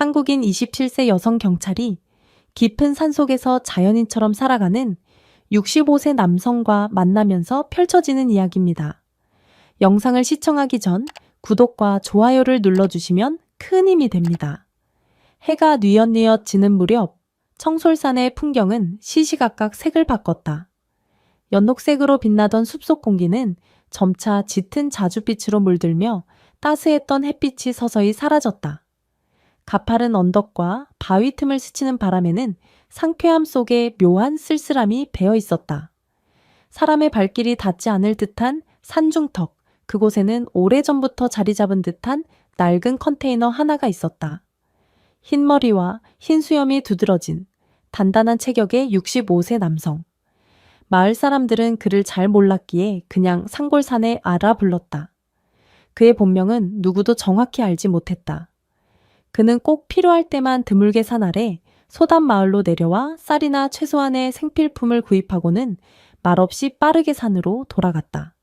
한국인 27세 여성 경찰이 깊은 산속에서 자연인처럼 살아가는 65세 남성과 만나면서 펼쳐지는 이야기입니다. 영상을 시청하기 전 구독과 좋아요를 눌러주시면 큰 힘이 됩니다. 해가 뉘엿뉘엿 지는 무렵 청솔산의 풍경은 시시각각 색을 바꿨다. 연녹색으로 빛나던 숲속 공기는 점차 짙은 자줏빛으로 물들며 따스했던 햇빛이 서서히 사라졌다. 가파른 언덕과 바위 틈을 스치는 바람에는 상쾌함 속에 묘한 쓸쓸함이 배어 있었다. 사람의 발길이 닿지 않을 듯한 산중턱, 그곳에는 오래전부터 자리 잡은 듯한 낡은 컨테이너 하나가 있었다. 흰 머리와 흰 수염이 두드러진 단단한 체격의 65세 남성. 마을 사람들은 그를 잘 몰랐기에 그냥 상골산에 알아 불렀다. 그의 본명은 누구도 정확히 알지 못했다. 그는 꼭 필요할 때만 드물게 산 아래 소담 마을로 내려와 쌀이나 최소한의 생필품을 구입하고는 말없이 빠르게 산으로 돌아갔다.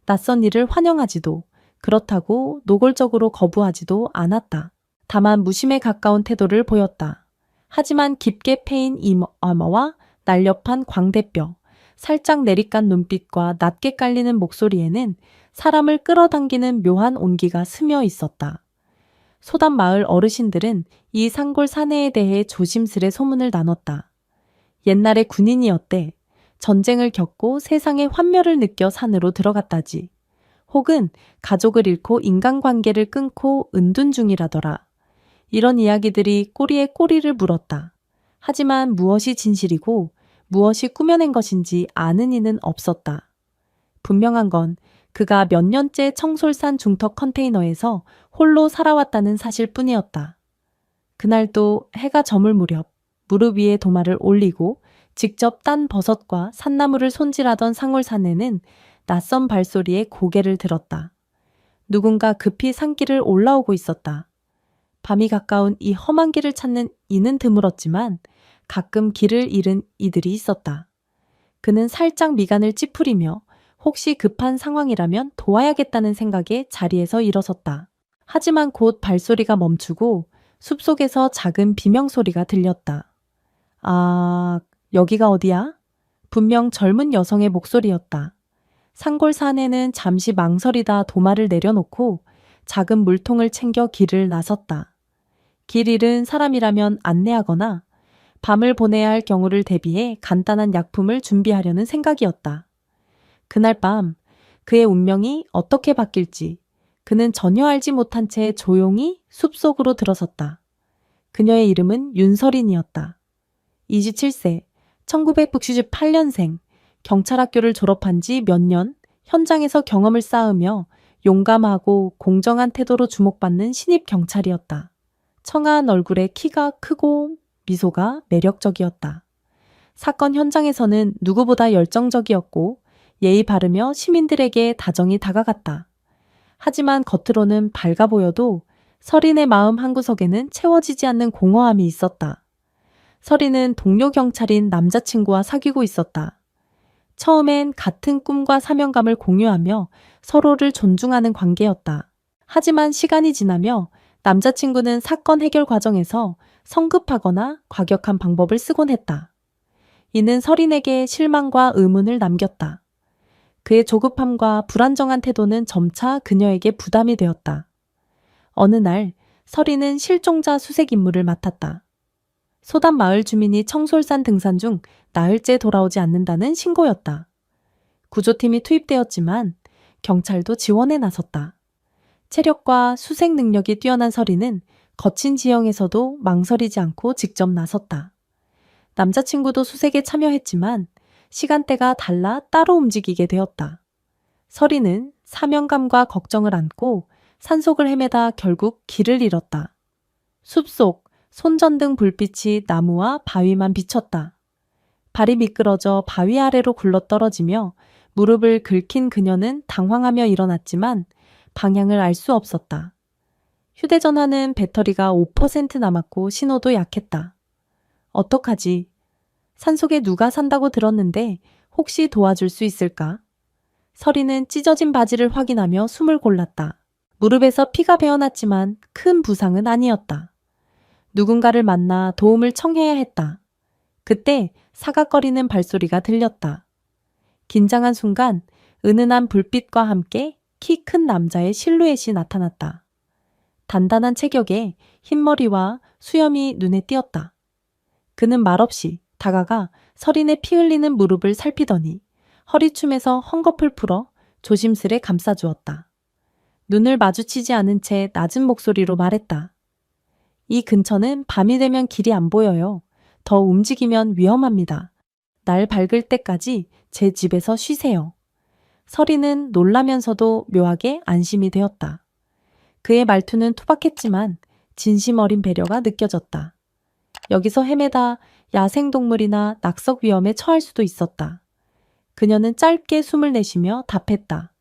낯선 일을 환영하지도, 그렇다고 노골적으로 거부하지도 않았다. 다만 무심에 가까운 태도를 보였다. 하지만 깊게 패인 이마와 날렵한 광대뼈, 살짝 내리깐 눈빛과 낮게 깔리는 목소리에는 사람을 끌어당기는 묘한 온기가 스며 있었다. 소담 마을 어르신들은 이 상골 사내에 대해 조심스레 소문을 나눴다. 옛날에 군인이었대. 전쟁을 겪고 세상의 환멸을 느껴 산으로 들어갔다지. 혹은 가족을 잃고 인간관계를 끊고 은둔 중이라더라. 이런 이야기들이 꼬리에 꼬리를 물었다. 하지만 무엇이 진실이고 무엇이 꾸며낸 것인지 아는 이는 없었다. 분명한 건 그가 몇 년째 청솔산 중턱 컨테이너에서 홀로 살아왔다는 사실뿐이었다. 그날도 해가 저물 무렵 무릎 위에 도마를 올리고 직접 딴 버섯과 산나물을 손질하던 상골산에는 낯선 발소리에 고개를 들었다. 누군가 급히 산길을 올라오고 있었다. 밤이 가까운 이 험한 길을 찾는 이는 드물었지만 가끔 길을 잃은 이들이 있었다. 그는 살짝 미간을 찌푸리며 혹시 급한 상황이라면 도와야겠다는 생각에 자리에서 일어섰다. 하지만 곧 발소리가 멈추고 숲속에서 작은 비명소리가 들렸다. 아, 여기가 어디야? 분명 젊은 여성의 목소리였다. 상골산에는 잠시 망설이다 도마를 내려놓고 작은 물통을 챙겨 길을 나섰다. 길 잃은 사람이라면 안내하거나 밤을 보내야 할 경우를 대비해 간단한 약품을 준비하려는 생각이었다. 그날 밤 그의 운명이 어떻게 바뀔지 그는 전혀 알지 못한 채 조용히 숲속으로 들어섰다. 그녀의 이름은 윤설인이었다. 27세, 1998년생, 경찰학교를 졸업한 지 몇 년, 현장에서 경험을 쌓으며 용감하고 공정한 태도로 주목받는 신입 경찰이었다. 청아한 얼굴에 키가 크고 미소가 매력적이었다. 사건 현장에서는 누구보다 열정적이었고 예의 바르며 시민들에게 다정히 다가갔다. 하지만 겉으로는 밝아 보여도 설인의 마음 한구석에는 채워지지 않는 공허함이 있었다. 설인은 동료 경찰인 남자친구와 사귀고 있었다. 처음엔 같은 꿈과 사명감을 공유하며 서로를 존중하는 관계였다. 하지만 시간이 지나며 남자친구는 사건 해결 과정에서 성급하거나 과격한 방법을 쓰곤 했다. 이는 설인에게 실망과 의문을 남겼다. 그의 조급함과 불안정한 태도는 점차 그녀에게 부담이 되었다. 어느 날 설인은 실종자 수색 임무를 맡았다. 소담 마을 주민이 청솔산 등산 중 나흘째 돌아오지 않는다는 신고였다. 구조팀이 투입되었지만 경찰도 지원에 나섰다. 체력과 수색 능력이 뛰어난 설인은 거친 지형에서도 망설이지 않고 직접 나섰다. 남자친구도 수색에 참여했지만 시간대가 달라 따로 움직이게 되었다. 설인은 사명감과 걱정을 안고 산속을 헤매다 결국 길을 잃었다. 숲속 손전등 불빛이 나무와 바위만 비쳤다. 발이 미끄러져 바위 아래로 굴러떨어지며 무릎을 긁힌 그녀는 당황하며 일어났지만 방향을 알 수 없었다. 휴대전화는 배터리가 5% 남았고 신호도 약했다. 어떡하지? 산속에 누가 산다고 들었는데 혹시 도와줄 수 있을까? 설이는 찢어진 바지를 확인하며 숨을 골랐다. 무릎에서 피가 배어났지만 큰 부상은 아니었다. 누군가를 만나 도움을 청해야 했다. 그때 사각거리는 발소리가 들렸다. 긴장한 순간 은은한 불빛과 함께 키 큰 남자의 실루엣이 나타났다. 단단한 체격에 흰머리와 수염이 눈에 띄었다. 그는 말없이 다가가 서린의 피 흘리는 무릎을 살피더니 허리춤에서 헝겊을 풀어 조심스레 감싸주었다. 눈을 마주치지 않은 채 낮은 목소리로 말했다. 이 근처는 밤이 되면 길이 안 보여요. 더 움직이면 위험합니다. 날 밝을 때까지 제 집에서 쉬세요. 서린은 놀라면서도 묘하게 안심이 되었다. 그의 말투는 투박했지만 진심 어린 배려가 느껴졌다. 여기서 헤매다 야생동물이나 낙석 위험에 처할 수도 있었다. 그녀는 짧게 숨을 내쉬며 답했다.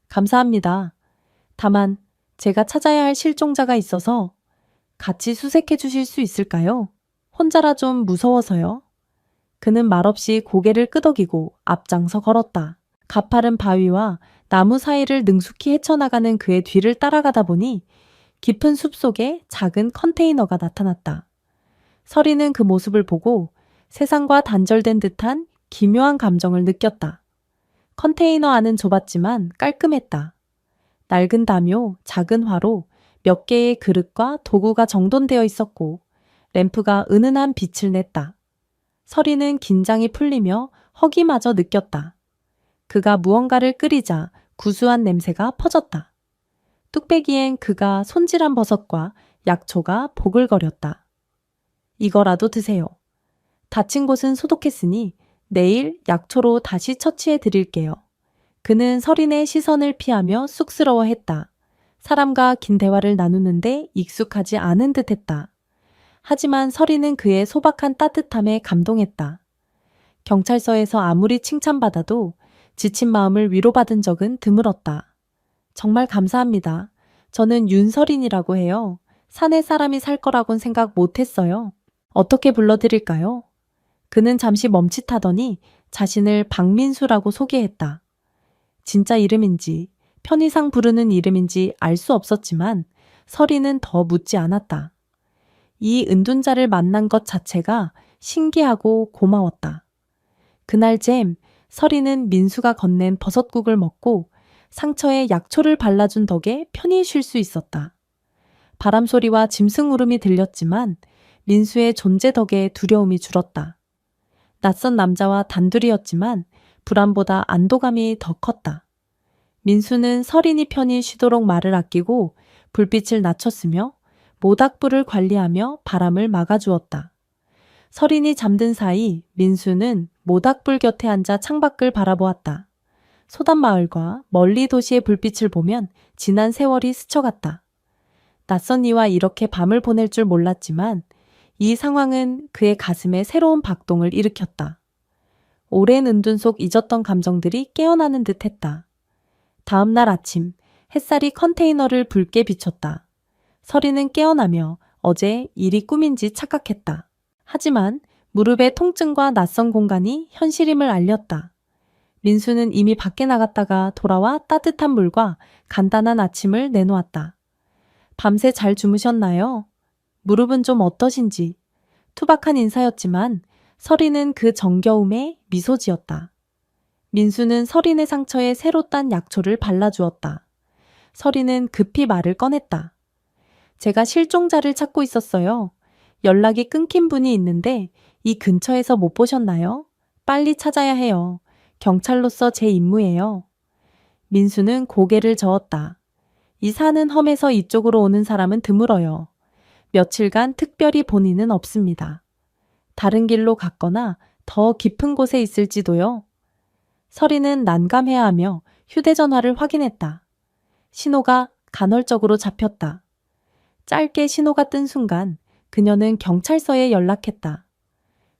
감사합니다. 다만 제가 찾아야 할 실종자가 있어서 같이 수색해 주실 수 있을까요? 혼자라 좀 무서워서요. 그는 말없이 고개를 끄덕이고 앞장서 걸었다. 가파른 바위와 나무 사이를 능숙히 헤쳐나가는 그의 뒤를 따라가다 보니 깊은 숲속에 작은 컨테이너가 나타났다. 서리는 그 모습을 보고 세상과 단절된 듯한 기묘한 감정을 느꼈다. 컨테이너 안은 좁았지만 깔끔했다. 낡은 담요, 작은 화로, 몇 개의 그릇과 도구가 정돈되어 있었고 램프가 은은한 빛을 냈다. 서리는 긴장이 풀리며 허기마저 느꼈다. 그가 무언가를 끓이자 구수한 냄새가 퍼졌다. 뚝배기엔 그가 손질한 버섯과 약초가 보글거렸다. 이거라도 드세요. 다친 곳은 소독했으니 내일 약초로 다시 처치해 드릴게요. 그는 서린의 시선을 피하며 쑥스러워했다. 사람과 긴 대화를 나누는데 익숙하지 않은 듯했다. 하지만 서린은 그의 소박한 따뜻함에 감동했다. 경찰서에서 아무리 칭찬받아도 지친 마음을 위로받은 적은 드물었다. 정말 감사합니다. 저는 윤서린이라고 해요. 산에 사람이 살 거라곤 생각 못했어요. 어떻게 불러드릴까요? 그는 잠시 멈칫하더니 자신을 박민수라고 소개했다. 진짜 이름인지 편의상 부르는 이름인지 알 수 없었지만 서린은 더 묻지 않았다. 이 은둔자를 만난 것 자체가 신기하고 고마웠다. 그날 잼, 서린은 민수가 건넨 버섯국을 먹고 상처에 약초를 발라준 덕에 편히 쉴 수 있었다. 바람소리와 짐승 울음이 들렸지만 민수의 존재 덕에 두려움이 줄었다. 낯선 남자와 단둘이었지만 불안보다 안도감이 더 컸다. 민수는 서린이 편히 쉬도록 말을 아끼고 불빛을 낮췄으며 모닥불을 관리하며 바람을 막아주었다. 서린이 잠든 사이 민수는 모닥불 곁에 앉아 창밖을 바라보았다. 소단마을과 멀리 도시의 불빛을 보면 지난 세월이 스쳐갔다. 낯선 이와 이렇게 밤을 보낼 줄 몰랐지만 이 상황은 그의 가슴에 새로운 박동을 일으켰다. 오랜 은둔 속 잊었던 감정들이 깨어나는 듯 했다. 다음 날 아침 햇살이 컨테이너를 붉게 비췄다. 서린은 깨어나며 어제 일이 꿈인지 착각했다. 하지만 무릎의 통증과 낯선 공간이 현실임을 알렸다. 민수는 이미 밖에 나갔다가 돌아와 따뜻한 물과 간단한 아침을 내놓았다. 밤새 잘 주무셨나요? 무릎은 좀 어떠신지. 투박한 인사였지만 서린은 그 정겨움에 미소 지었다. 민수는 서린의 상처에 새로 딴 약초를 발라주었다. 서린은 급히 말을 꺼냈다. 제가 실종자를 찾고 있었어요. 연락이 끊긴 분이 있는데 이 근처에서 못 보셨나요? 빨리 찾아야 해요. 경찰로서 제 임무예요. 민수는 고개를 저었다. 이 사는 험에서 이쪽으로 오는 사람은 드물어요. 며칠간 특별히 본인은 없습니다. 다른 길로 갔거나 더 깊은 곳에 있을지도요. 서린은 난감해하며 휴대전화를 확인했다. 신호가 간헐적으로 잡혔다. 짧게 신호가 뜬 순간 그녀는 경찰서에 연락했다.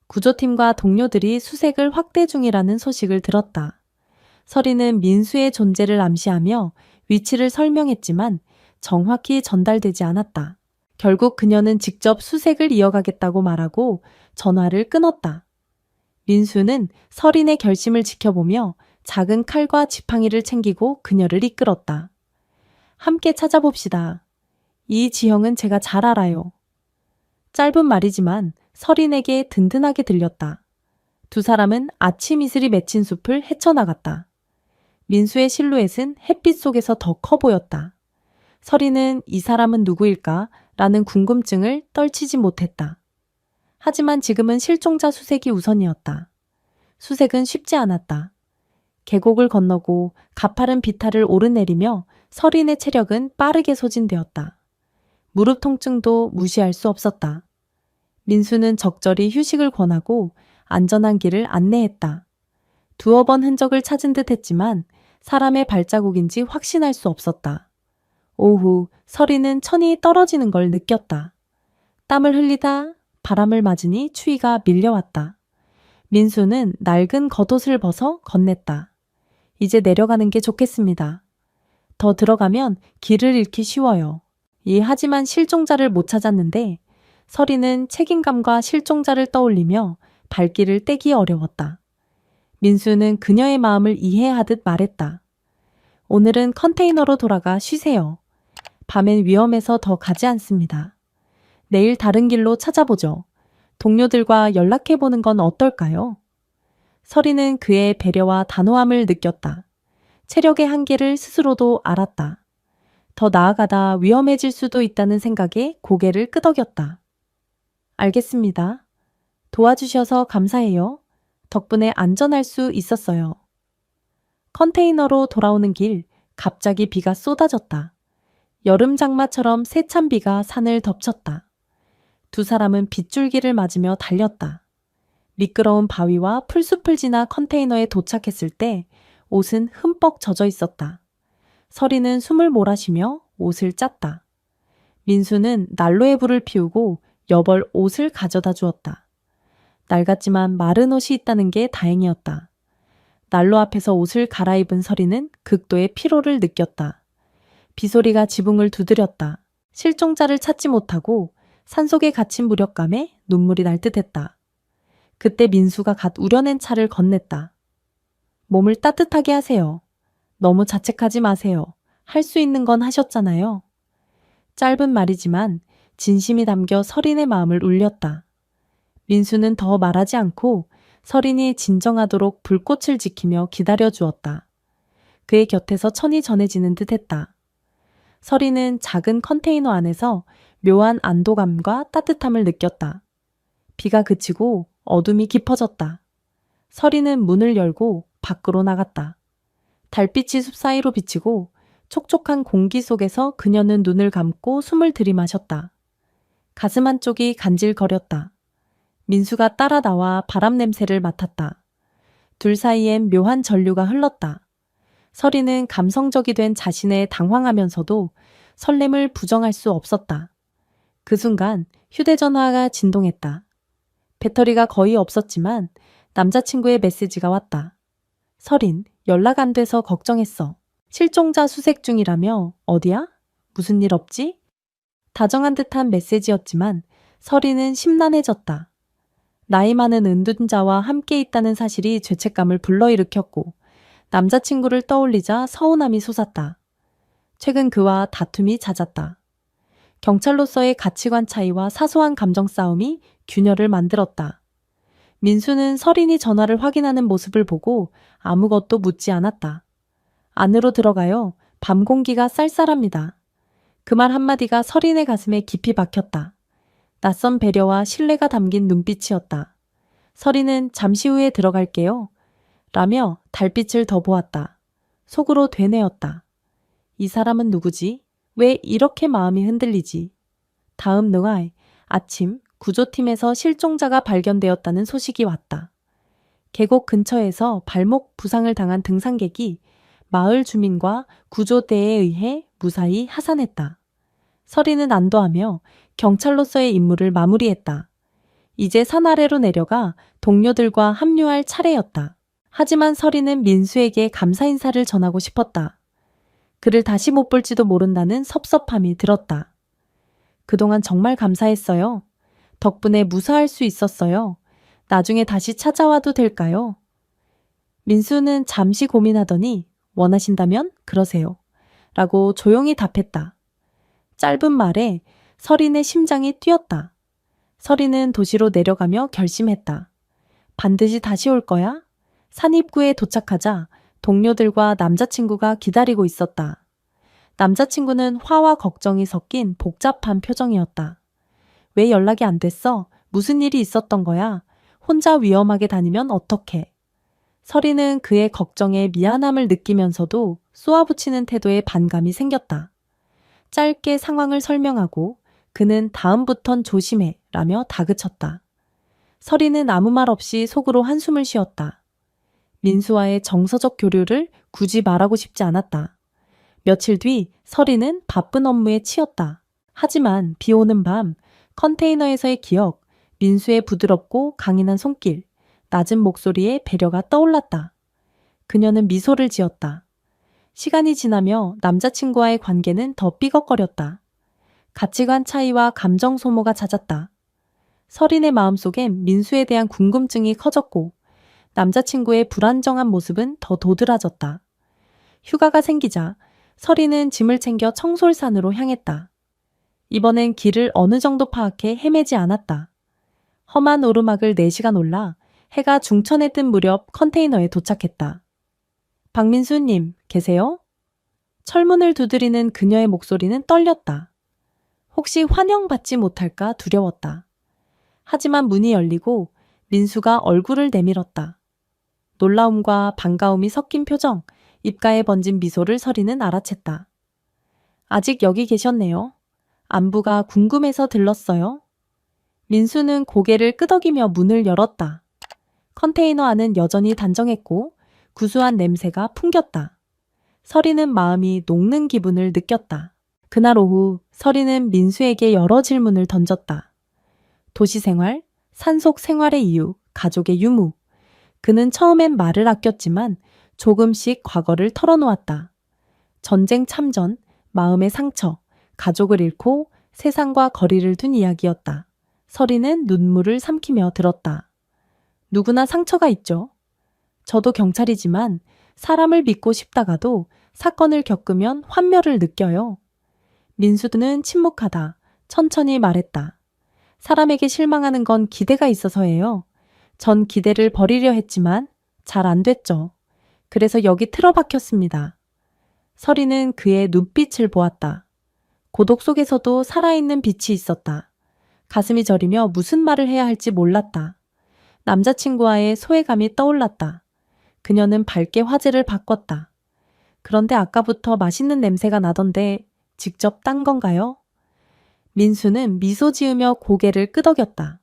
구조팀과 동료들이 수색을 확대 중이라는 소식을 들었다. 서린은 민수의 존재를 암시하며 위치를 설명했지만 정확히 전달되지 않았다. 결국 그녀는 직접 수색을 이어가겠다고 말하고 전화를 끊었다. 민수는 서린의 결심을 지켜보며 작은 칼과 지팡이를 챙기고 그녀를 이끌었다. 함께 찾아봅시다. 이 지형은 제가 잘 알아요. 짧은 말이지만 서린에게 든든하게 들렸다. 두 사람은 아침 이슬이 맺힌 숲을 헤쳐나갔다. 민수의 실루엣은 햇빛 속에서 더 커 보였다. 서린은 이 사람은 누구일까? 라는 궁금증을 떨치지 못했다. 하지만 지금은 실종자 수색이 우선이었다. 수색은 쉽지 않았다. 계곡을 건너고 가파른 비탈을 오르내리며 서린의 체력은 빠르게 소진되었다. 무릎 통증도 무시할 수 없었다. 민수는 적절히 휴식을 권하고 안전한 길을 안내했다. 두어 번 흔적을 찾은 듯 했지만 사람의 발자국인지 확신할 수 없었다. 오후 서린은 천이 떨어지는 걸 느꼈다. 땀을 흘리다 바람을 맞으니 추위가 밀려왔다. 민수는 낡은 겉옷을 벗어 건넸다. 이제 내려가는 게 좋겠습니다. 더 들어가면 길을 잃기 쉬워요. 하지만 실종자를 못 찾았는데 서린은 책임감과 실종자를 떠올리며 발길을 떼기 어려웠다. 민수는 그녀의 마음을 이해하듯 말했다. 오늘은 컨테이너로 돌아가 쉬세요. 밤엔 위험해서 더 가지 않습니다. 내일 다른 길로 찾아보죠. 동료들과 연락해보는 건 어떨까요? 서린은 그의 배려와 단호함을 느꼈다. 체력의 한계를 스스로도 알았다. 더 나아가다 위험해질 수도 있다는 생각에 고개를 끄덕였다. 알겠습니다. 도와주셔서 감사해요. 덕분에 안전할 수 있었어요. 컨테이너로 돌아오는 길, 갑자기 비가 쏟아졌다. 여름 장마처럼 세찬 비가 산을 덮쳤다. 두 사람은 빗줄기를 맞으며 달렸다. 미끄러운 바위와 풀숲을 지나 컨테이너에 도착했을 때 옷은 흠뻑 젖어 있었다. 서린은 숨을 몰아쉬며 옷을 짰다. 민수는 난로에 불을 피우고 여벌 옷을 가져다 주었다. 낡았지만 마른 옷이 있다는 게 다행이었다. 난로 앞에서 옷을 갈아입은 서린은 극도의 피로를 느꼈다. 비소리가 지붕을 두드렸다. 실종자를 찾지 못하고 산속에 갇힌 무력감에 눈물이 날 듯했다. 그때 민수가 갓 우려낸 차를 건넸다. 몸을 따뜻하게 하세요. 너무 자책하지 마세요. 할 수 있는 건 하셨잖아요. 짧은 말이지만 진심이 담겨 서린의 마음을 울렸다. 민수는 더 말하지 않고 서린이 진정하도록 불꽃을 지키며 기다려 주었다. 그의 곁에서 천이 전해지는 듯 했다. 서린은 작은 컨테이너 안에서 묘한 안도감과 따뜻함을 느꼈다. 비가 그치고 어둠이 깊어졌다. 서린은 문을 열고 밖으로 나갔다. 달빛이 숲 사이로 비치고 촉촉한 공기 속에서 그녀는 눈을 감고 숨을 들이마셨다. 가슴 한쪽이 간질거렸다. 민수가 따라 나와 바람 냄새를 맡았다. 둘 사이엔 묘한 전류가 흘렀다. 서린은 감성적이 된 자신에 당황하면서도 설렘을 부정할 수 없었다. 그 순간 휴대전화가 진동했다. 배터리가 거의 없었지만 남자친구의 메시지가 왔다. 서린, 연락 안 돼서 걱정했어. 실종자 수색 중이라며 어디야? 무슨 일 없지? 다정한 듯한 메시지였지만 서린은 심란해졌다. 나이 많은 은둔자와 함께 있다는 사실이 죄책감을 불러일으켰고 남자친구를 떠올리자 서운함이 솟았다. 최근 그와 다툼이 잦았다. 경찰로서의 가치관 차이와 사소한 감정 싸움이 균열을 만들었다. 민수는 서린이 전화를 확인하는 모습을 보고 아무것도 묻지 않았다. 안으로 들어가요. 밤 공기가 쌀쌀합니다. 그 말 한마디가 서린의 가슴에 깊이 박혔다. 낯선 배려와 신뢰가 담긴 눈빛이었다. 서린은 잠시 후에 들어갈게요. 라며 달빛을 더 보았다. 속으로 되뇌었다. 이 사람은 누구지? 왜 이렇게 마음이 흔들리지? 다음 능아이 아침 구조팀에서 실종자가 발견되었다는 소식이 왔다. 계곡 근처에서 발목 부상을 당한 등산객이 마을 주민과 구조대에 의해 무사히 하산했다. 서린은 안도하며 경찰로서의 임무를 마무리했다. 이제 산 아래로 내려가 동료들과 합류할 차례였다. 하지만 서린은 민수에게 감사 인사를 전하고 싶었다. 그를 다시 못 볼지도 모른다는 섭섭함이 들었다. 그동안 정말 감사했어요. 덕분에 무사할 수 있었어요. 나중에 다시 찾아와도 될까요? 민수는 잠시 고민하더니 원하신다면 그러세요. 라고 조용히 답했다. 짧은 말에 서린의 심장이 뛰었다. 서리는 도시로 내려가며 결심했다. 반드시 다시 올 거야? 산 입구에 도착하자 동료들과 남자친구가 기다리고 있었다. 남자친구는 화와 걱정이 섞인 복잡한 표정이었다. 왜 연락이 안 됐어? 무슨 일이 있었던 거야? 혼자 위험하게 다니면 어떡해? 서리는 그의 걱정에 미안함을 느끼면서도 쏘아붙이는 태도에 반감이 생겼다. 짧게 상황을 설명하고 그는 다음부턴 조심해 라며 다그쳤다. 서리는 아무 말 없이 속으로 한숨을 쉬었다. 민수와의 정서적 교류를 굳이 말하고 싶지 않았다. 며칠 뒤 서리는 바쁜 업무에 치였다. 하지만 비 오는 밤 컨테이너에서의 기억, 민수의 부드럽고 강인한 손길, 낮은 목소리에 배려가 떠올랐다. 그녀는 미소를 지었다. 시간이 지나며 남자친구와의 관계는 더 삐걱거렸다. 가치관 차이와 감정 소모가 잦았다. 서린의 마음속엔 민수에 대한 궁금증이 커졌고 남자친구의 불안정한 모습은 더 도드라졌다. 휴가가 생기자 서린은 짐을 챙겨 청솔산으로 향했다. 이번엔 길을 어느 정도 파악해 헤매지 않았다. 험한 오르막을 4시간 올라 해가 중천에 뜬 무렵 컨테이너에 도착했다. 박민수님, 계세요? 철문을 두드리는 그녀의 목소리는 떨렸다. 혹시 환영받지 못할까 두려웠다. 하지만 문이 열리고 민수가 얼굴을 내밀었다. 놀라움과 반가움이 섞인 표정, 입가에 번진 미소를 서리는 알아챘다. 아직 여기 계셨네요. 안부가 궁금해서 들렀어요. 민수는 고개를 끄덕이며 문을 열었다. 컨테이너 안은 여전히 단정했고 구수한 냄새가 풍겼다. 서리는 마음이 녹는 기분을 느꼈다. 그날 오후 서리는 민수에게 여러 질문을 던졌다. 도시 생활, 산속 생활의 이유, 가족의 유무. 그는 처음엔 말을 아꼈지만 조금씩 과거를 털어놓았다. 전쟁 참전, 마음의 상처, 가족을 잃고 세상과 거리를 둔 이야기였다. 서리는 눈물을 삼키며 들었다. 누구나 상처가 있죠. 저도 경찰이지만 사람을 믿고 싶다가도 사건을 겪으면 환멸을 느껴요. 민수는 침묵하다 천천히 말했다. 사람에게 실망하는 건 기대가 있어서예요. 전 기대를 버리려 했지만 잘 안 됐죠. 그래서 여기 틀어박혔습니다. 서리는 그의 눈빛을 보았다. 고독 속에서도 살아있는 빛이 있었다. 가슴이 저리며 무슨 말을 해야 할지 몰랐다. 남자친구와의 소외감이 떠올랐다. 그녀는 밝게 화제를 바꿨다. 그런데 아까부터 맛있는 냄새가 나던데 직접 딴 건가요? 민수는 미소 지으며 고개를 끄덕였다.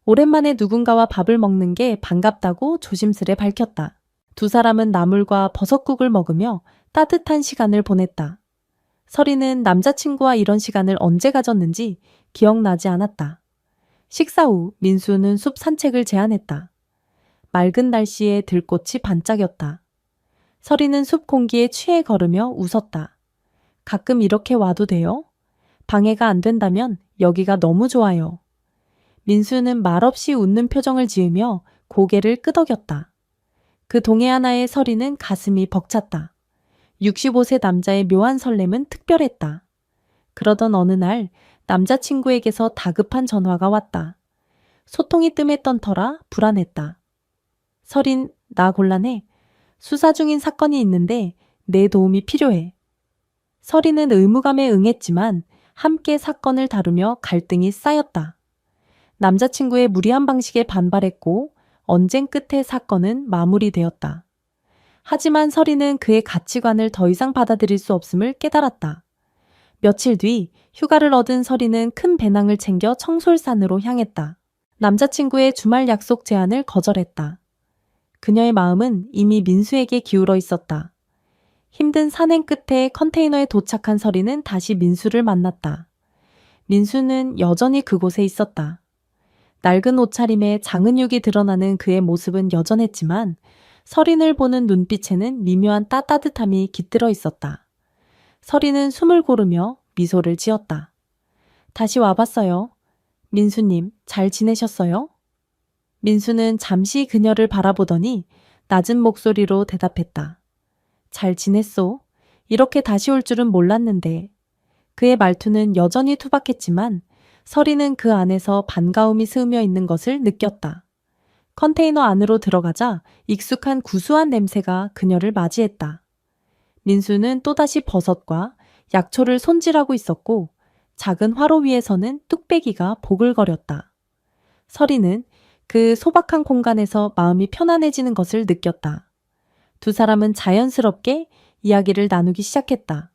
오랜만에 누군가와 밥을 먹는 게 반갑다고 조심스레 밝혔다. 두 사람은 나물과 버섯국을 먹으며 따뜻한 시간을 보냈다. 서리는 남자친구와 이런 시간을 언제 가졌는지 기억나지 않았다. 식사 후 민수는 숲 산책을 제안했다. 맑은 날씨에 들꽃이 반짝였다. 서리는 숲 공기에 취해 걸으며 웃었다. 가끔 이렇게 와도 돼요? 방해가 안 된다면 여기가 너무 좋아요. 민수는 말없이 웃는 표정을 지으며 고개를 끄덕였다. 그 동해 하나의 서리는 가슴이 벅찼다. 65세 남자의 묘한 설렘은 특별했다. 그러던 어느 날 남자친구에게서 다급한 전화가 왔다. 소통이 뜸했던 터라 불안했다. 서린, 나 곤란해. 수사 중인 사건이 있는데 내 도움이 필요해. 서린은 의무감에 응했지만 함께 사건을 다루며 갈등이 쌓였다. 남자친구의 무리한 방식에 반발했고 언쟁 끝에 사건은 마무리되었다. 하지만 서리는 그의 가치관을 더 이상 받아들일 수 없음을 깨달았다. 며칠 뒤 휴가를 얻은 서리는 큰 배낭을 챙겨 청솔산으로 향했다. 남자친구의 주말 약속 제안을 거절했다. 그녀의 마음은 이미 민수에게 기울어 있었다. 힘든 산행 끝에 컨테이너에 도착한 서리는 다시 민수를 만났다. 민수는 여전히 그곳에 있었다. 낡은 옷차림에 장은육이 드러나는 그의 모습은 여전했지만 서린을 보는 눈빛에는 미묘한 따뜻함이 깃들어 있었다. 서린은 숨을 고르며 미소를 지었다. 다시 와봤어요. 민수님, 잘 지내셨어요? 민수는 잠시 그녀를 바라보더니 낮은 목소리로 대답했다. 잘 지냈소? 이렇게 다시 올 줄은 몰랐는데. 그의 말투는 여전히 투박했지만 서리는 그 안에서 반가움이 스며 있는 것을 느꼈다. 컨테이너 안으로 들어가자 익숙한 구수한 냄새가 그녀를 맞이했다. 민수는 또다시 버섯과 약초를 손질하고 있었고 작은 화로 위에서는 뚝배기가 보글거렸다. 서리는 그 소박한 공간에서 마음이 편안해지는 것을 느꼈다. 두 사람은 자연스럽게 이야기를 나누기 시작했다.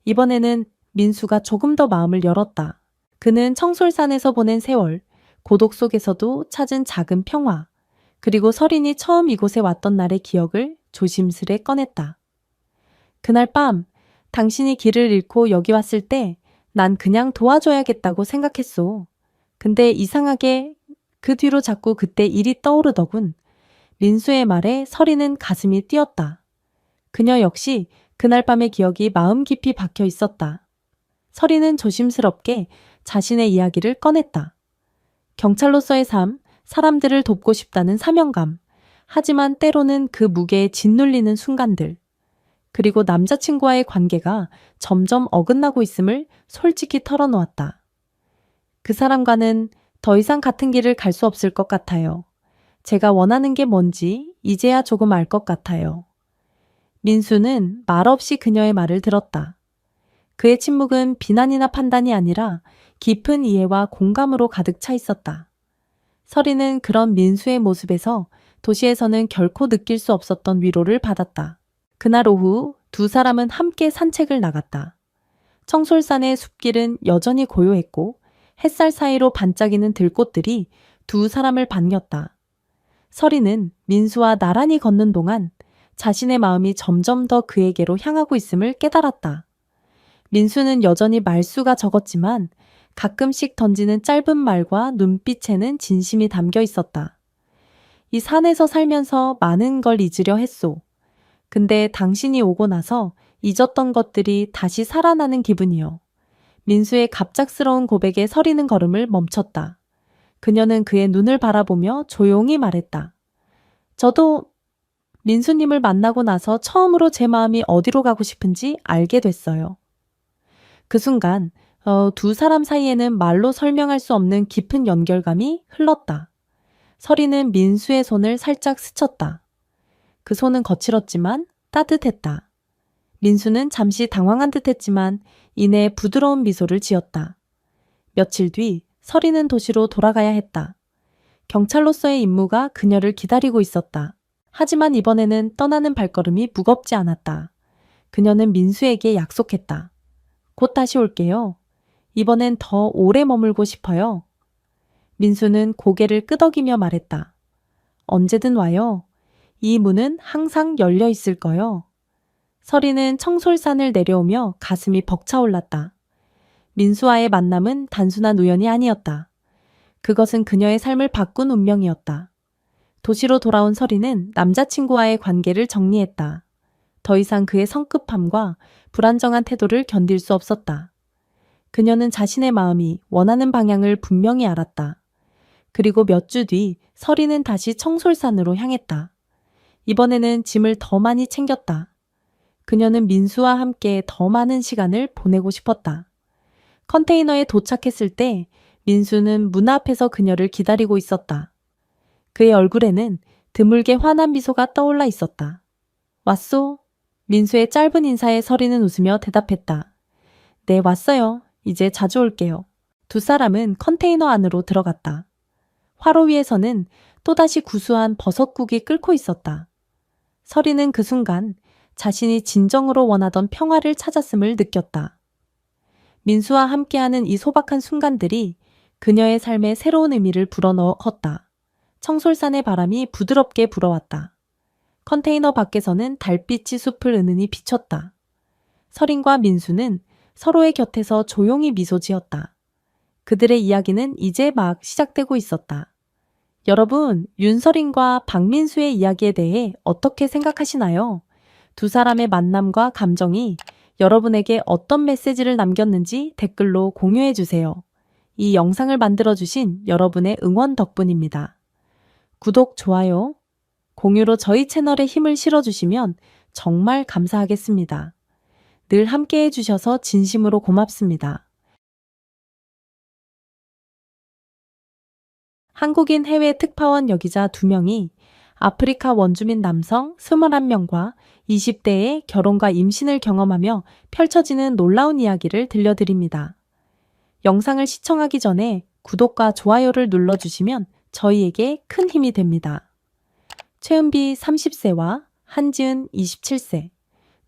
이번에는 민수가 조금 더 마음을 열었다. 그는 청솔산에서 보낸 세월, 고독 속에서도 찾은 작은 평화, 그리고 서린이 처음 이곳에 왔던 날의 기억을 조심스레 꺼냈다. 그날 밤, 당신이 길을 잃고 여기 왔을 때 난 그냥 도와줘야겠다고 생각했소. 근데 이상하게 그 뒤로 자꾸 그때 일이 떠오르더군. 민수의 말에 서리는 가슴이 뛰었다. 그녀 역시 그날 밤의 기억이 마음 깊이 박혀 있었다. 서리는 조심스럽게 자신의 이야기를 꺼냈다. 경찰로서의 삶, 사람들을 돕고 싶다는 사명감, 하지만 때로는 그 무게에 짓눌리는 순간들, 그리고 남자친구와의 관계가 점점 어긋나고 있음을 솔직히 털어놓았다. 그 사람과는 더 이상 같은 길을 갈 수 없을 것 같아요. 제가 원하는 게 뭔지 이제야 조금 알 것 같아요. 민수는 말없이 그녀의 말을 들었다. 그의 침묵은 비난이나 판단이 아니라 깊은 이해와 공감으로 가득 차 있었다. 서리는 그런 민수의 모습에서 도시에서는 결코 느낄 수 없었던 위로를 받았다. 그날 오후 두 사람은 함께 산책을 나갔다. 청솔산의 숲길은 여전히 고요했고 햇살 사이로 반짝이는 들꽃들이 두 사람을 반겼다. 서리는 민수와 나란히 걷는 동안 자신의 마음이 점점 더 그에게로 향하고 있음을 깨달았다. 민수는 여전히 말수가 적었지만 가끔씩 던지는 짧은 말과 눈빛에는 진심이 담겨 있었다. 이 산에서 살면서 많은 걸 잊으려 했소. 근데 당신이 오고 나서 잊었던 것들이 다시 살아나는 기분이요. 민수의 갑작스러운 고백에 서리는 걸음을 멈췄다. 그녀는 그의 눈을 바라보며 조용히 말했다. 저도 민수님을 만나고 나서 처음으로 제 마음이 어디로 가고 싶은지 알게 됐어요. 그 순간 두 사람 사이에는 말로 설명할 수 없는 깊은 연결감이 흘렀다. 서리는 민수의 손을 살짝 스쳤다. 그 손은 거칠었지만 따뜻했다. 민수는 잠시 당황한 듯했지만 이내 부드러운 미소를 지었다. 며칠 뒤 서리는 도시로 돌아가야 했다. 경찰로서의 임무가 그녀를 기다리고 있었다. 하지만 이번에는 떠나는 발걸음이 무겁지 않았다. 그녀는 민수에게 약속했다. 곧 다시 올게요. 이번엔 더 오래 머물고 싶어요. 민수는 고개를 끄덕이며 말했다. 언제든 와요. 이 문은 항상 열려 있을 거요. 서리는 청솔산을 내려오며 가슴이 벅차올랐다. 민수와의 만남은 단순한 우연이 아니었다. 그것은 그녀의 삶을 바꾼 운명이었다. 도시로 돌아온 서리는 남자친구와의 관계를 정리했다. 더 이상 그의 성급함과 불안정한 태도를 견딜 수 없었다. 그녀는 자신의 마음이 원하는 방향을 분명히 알았다. 그리고 몇 주 뒤 서리는 다시 청솔산으로 향했다. 이번에는 짐을 더 많이 챙겼다. 그녀는 민수와 함께 더 많은 시간을 보내고 싶었다. 컨테이너에 도착했을 때 민수는 문 앞에서 그녀를 기다리고 있었다. 그의 얼굴에는 드물게 환한 미소가 떠올라 있었다. 왔소? 민수의 짧은 인사에 서리는 웃으며 대답했다. 네, 왔어요. 이제 자주 올게요. 두 사람은 컨테이너 안으로 들어갔다. 화로 위에서는 또다시 구수한 버섯국이 끓고 있었다. 서리는 그 순간 자신이 진정으로 원하던 평화를 찾았음을 느꼈다. 민수와 함께하는 이 소박한 순간들이 그녀의 삶에 새로운 의미를 불어넣었다. 청솔산의 바람이 부드럽게 불어왔다. 컨테이너 밖에서는 달빛이 숲을 은은히 비췄다. 서린과 민수는 서로의 곁에서 조용히 미소 지었다. 그들의 이야기는 이제 막 시작되고 있었다. 여러분, 윤서린과 박민수의 이야기에 대해 어떻게 생각하시나요? 두 사람의 만남과 감정이 여러분에게 어떤 메시지를 남겼는지 댓글로 공유해 주세요. 이 영상을 만들어주신 여러분의 응원 덕분입니다. 구독, 좋아요, 공유로 저희 채널에 힘을 실어주시면 정말 감사하겠습니다. 늘 함께 해주셔서 진심으로 고맙습니다. 한국인 해외 특파원 여기자 2명이 아프리카 원주민 남성 21명과 20대의 결혼과 임신을 경험하며 펼쳐지는 놀라운 이야기를 들려드립니다. 영상을 시청하기 전에 구독과 좋아요를 눌러주시면 저희에게 큰 힘이 됩니다. 최은비 30세와 한지은 27세,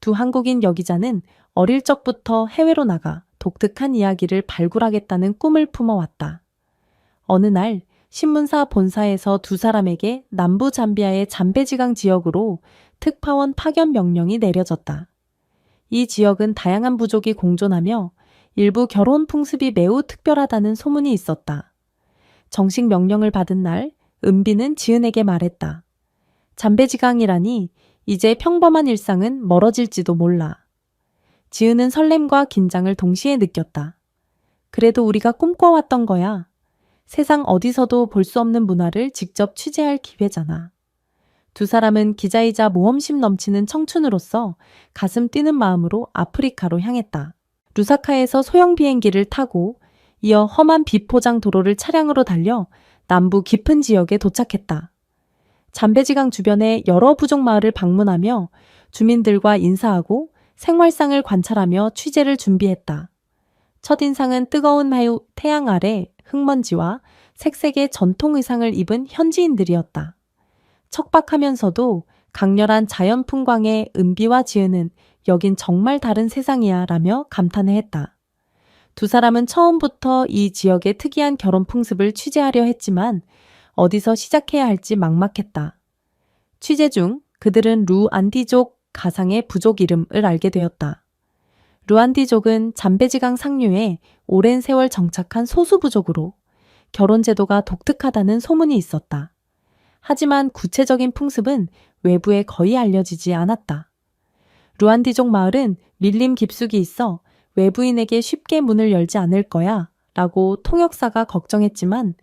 두 한국인 여기자는 어릴 적부터 해외로 나가 독특한 이야기를 발굴하겠다는 꿈을 품어왔다. 어느 날 신문사 본사에서 두 사람에게 남부 잠비아의 잠베지강 지역으로 특파원 파견 명령이 내려졌다. 이 지역은 다양한 부족이 공존하며 일부 결혼 풍습이 매우 특별하다는 소문이 있었다. 정식 명령을 받은 날 은비는 지은에게 말했다. 잠베지강이라니 이제 평범한 일상은 멀어질지도 몰라. 지은은 설렘과 긴장을 동시에 느꼈다. 그래도 우리가 꿈꿔왔던 거야. 세상 어디서도 볼 수 없는 문화를 직접 취재할 기회잖아. 두 사람은 기자이자 모험심 넘치는 청춘으로서 가슴 뛰는 마음으로 아프리카로 향했다. 루사카에서 소형 비행기를 타고 이어 험한 비포장 도로를 차량으로 달려 남부 깊은 지역에 도착했다. 잠베지강 주변의 여러 부족 마을을 방문하며 주민들과 인사하고 생활상을 관찰하며 취재를 준비했다. 첫인상은 뜨거운 태양 아래 흙먼지와 색색의 전통 의상을 입은 현지인들이었다. 척박하면서도 강렬한 자연 풍광에 은비와 지은은 여긴 정말 다른 세상이야 라며 감탄해했다. 두 사람은 처음부터 이 지역의 특이한 결혼 풍습을 취재하려 했지만 어디서 시작해야 할지 막막했다. 취재 중 그들은 루안디족 가상의 부족 이름을 알게 되었다. 루안디족은 잠베지강 상류에 오랜 세월 정착한 소수부족으로 결혼 제도가 독특하다는 소문이 있었다. 하지만 구체적인 풍습은 외부에 거의 알려지지 않았다. 루안디족 마을은 밀림 깊숙이 있어 외부인에게 쉽게 문을 열지 않을 거야 라고 통역사가 걱정했지만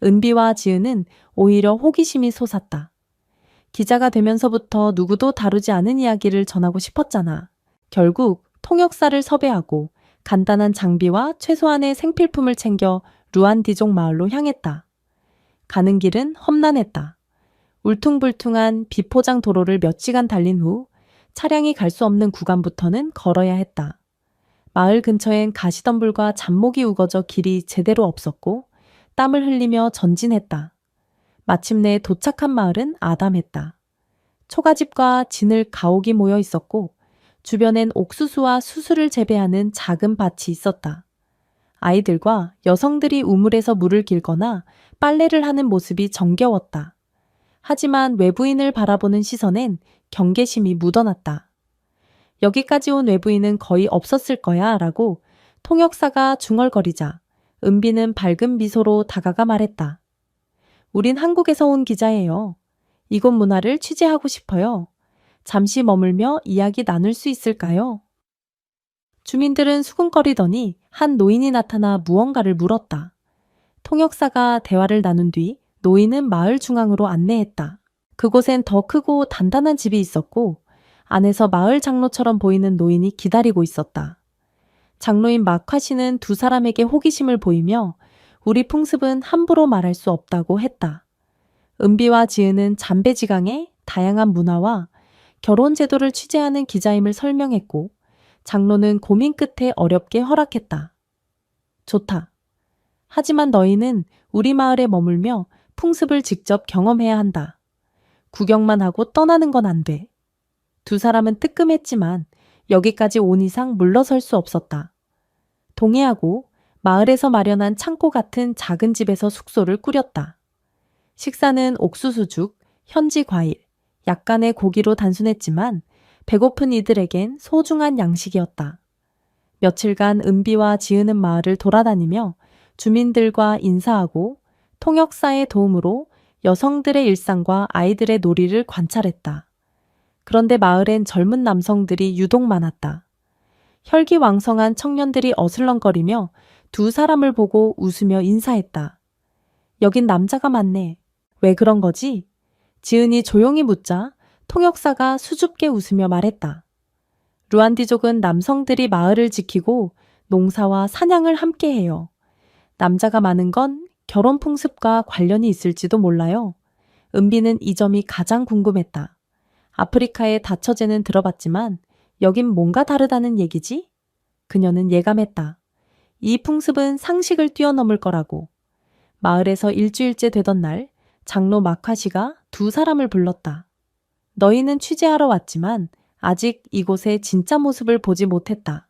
은비와 지은은 오히려 호기심이 솟았다. 기자가 되면서부터 누구도 다루지 않은 이야기를 전하고 싶었잖아. 결국 통역사를 섭외하고 간단한 장비와 최소한의 생필품을 챙겨 루안디족 마을로 향했다. 가는 길은 험난했다. 울퉁불퉁한 비포장 도로를 몇 시간 달린 후 차량이 갈 수 없는 구간부터는 걸어야 했다. 마을 근처엔 가시덤불과 잡목이 우거져 길이 제대로 없었고 땀을 흘리며 전진했다. 마침내 도착한 마을은 아담했다. 초가집과 진을 가옥이 모여 있었고 주변엔 옥수수와 수수를 재배하는 작은 밭이 있었다. 아이들과 여성들이 우물에서 물을 길거나 빨래를 하는 모습이 정겨웠다. 하지만 외부인을 바라보는 시선엔 경계심이 묻어났다. 여기까지 온 외부인은 거의 없었을 거야 라고 통역사가 중얼거리자 은비는 밝은 미소로 다가가 말했다. 우린 한국에서 온 기자예요. 이곳 문화를 취재하고 싶어요. 잠시 머물며 이야기 나눌 수 있을까요? 주민들은 수군거리더니 한 노인이 나타나 무언가를 물었다. 통역사가 대화를 나눈 뒤 노인은 마을 중앙으로 안내했다. 그곳엔 더 크고 단단한 집이 있었고 안에서 마을 장로처럼 보이는 노인이 기다리고 있었다. 장로인 마카 씨는 두 사람에게 호기심을 보이며 우리 풍습은 함부로 말할 수 없다고 했다. 은비와 지은은 잠베지강의 다양한 문화와 결혼 제도를 취재하는 기자임을 설명했고 장로는 고민 끝에 어렵게 허락했다. 좋다. 하지만 너희는 우리 마을에 머물며 풍습을 직접 경험해야 한다. 구경만 하고 떠나는 건 안 돼. 두 사람은 뜨끔했지만 여기까지 온 이상 물러설 수 없었다. 동해하고 마을에서 마련한 창고 같은 작은 집에서 숙소를 꾸렸다. 식사는 옥수수죽, 현지 과일, 약간의 고기로 단순했지만 배고픈 이들에겐 소중한 양식이었다. 며칠간 은비와 지은은 마을을 돌아다니며 주민들과 인사하고 통역사의 도움으로 여성들의 일상과 아이들의 놀이를 관찰했다. 그런데 마을엔 젊은 남성들이 유독 많았다. 혈기왕성한 청년들이 어슬렁거리며 두 사람을 보고 웃으며 인사했다. 여긴 남자가 많네. 왜 그런 거지? 지은이 조용히 묻자 통역사가 수줍게 웃으며 말했다. 루안디족은 남성들이 마을을 지키고 농사와 사냥을 함께 해요. 남자가 많은 건 결혼 풍습과 관련이 있을지도 몰라요. 은비는 이 점이 가장 궁금했다. 아프리카의 다처제는 들어봤지만 여긴 뭔가 다르다는 얘기지? 그녀는 예감했다. 이 풍습은 상식을 뛰어넘을 거라고. 마을에서 일주일째 되던 날 장로 마카시가 두 사람을 불렀다. 너희는 취재하러 왔지만 아직 이곳의 진짜 모습을 보지 못했다.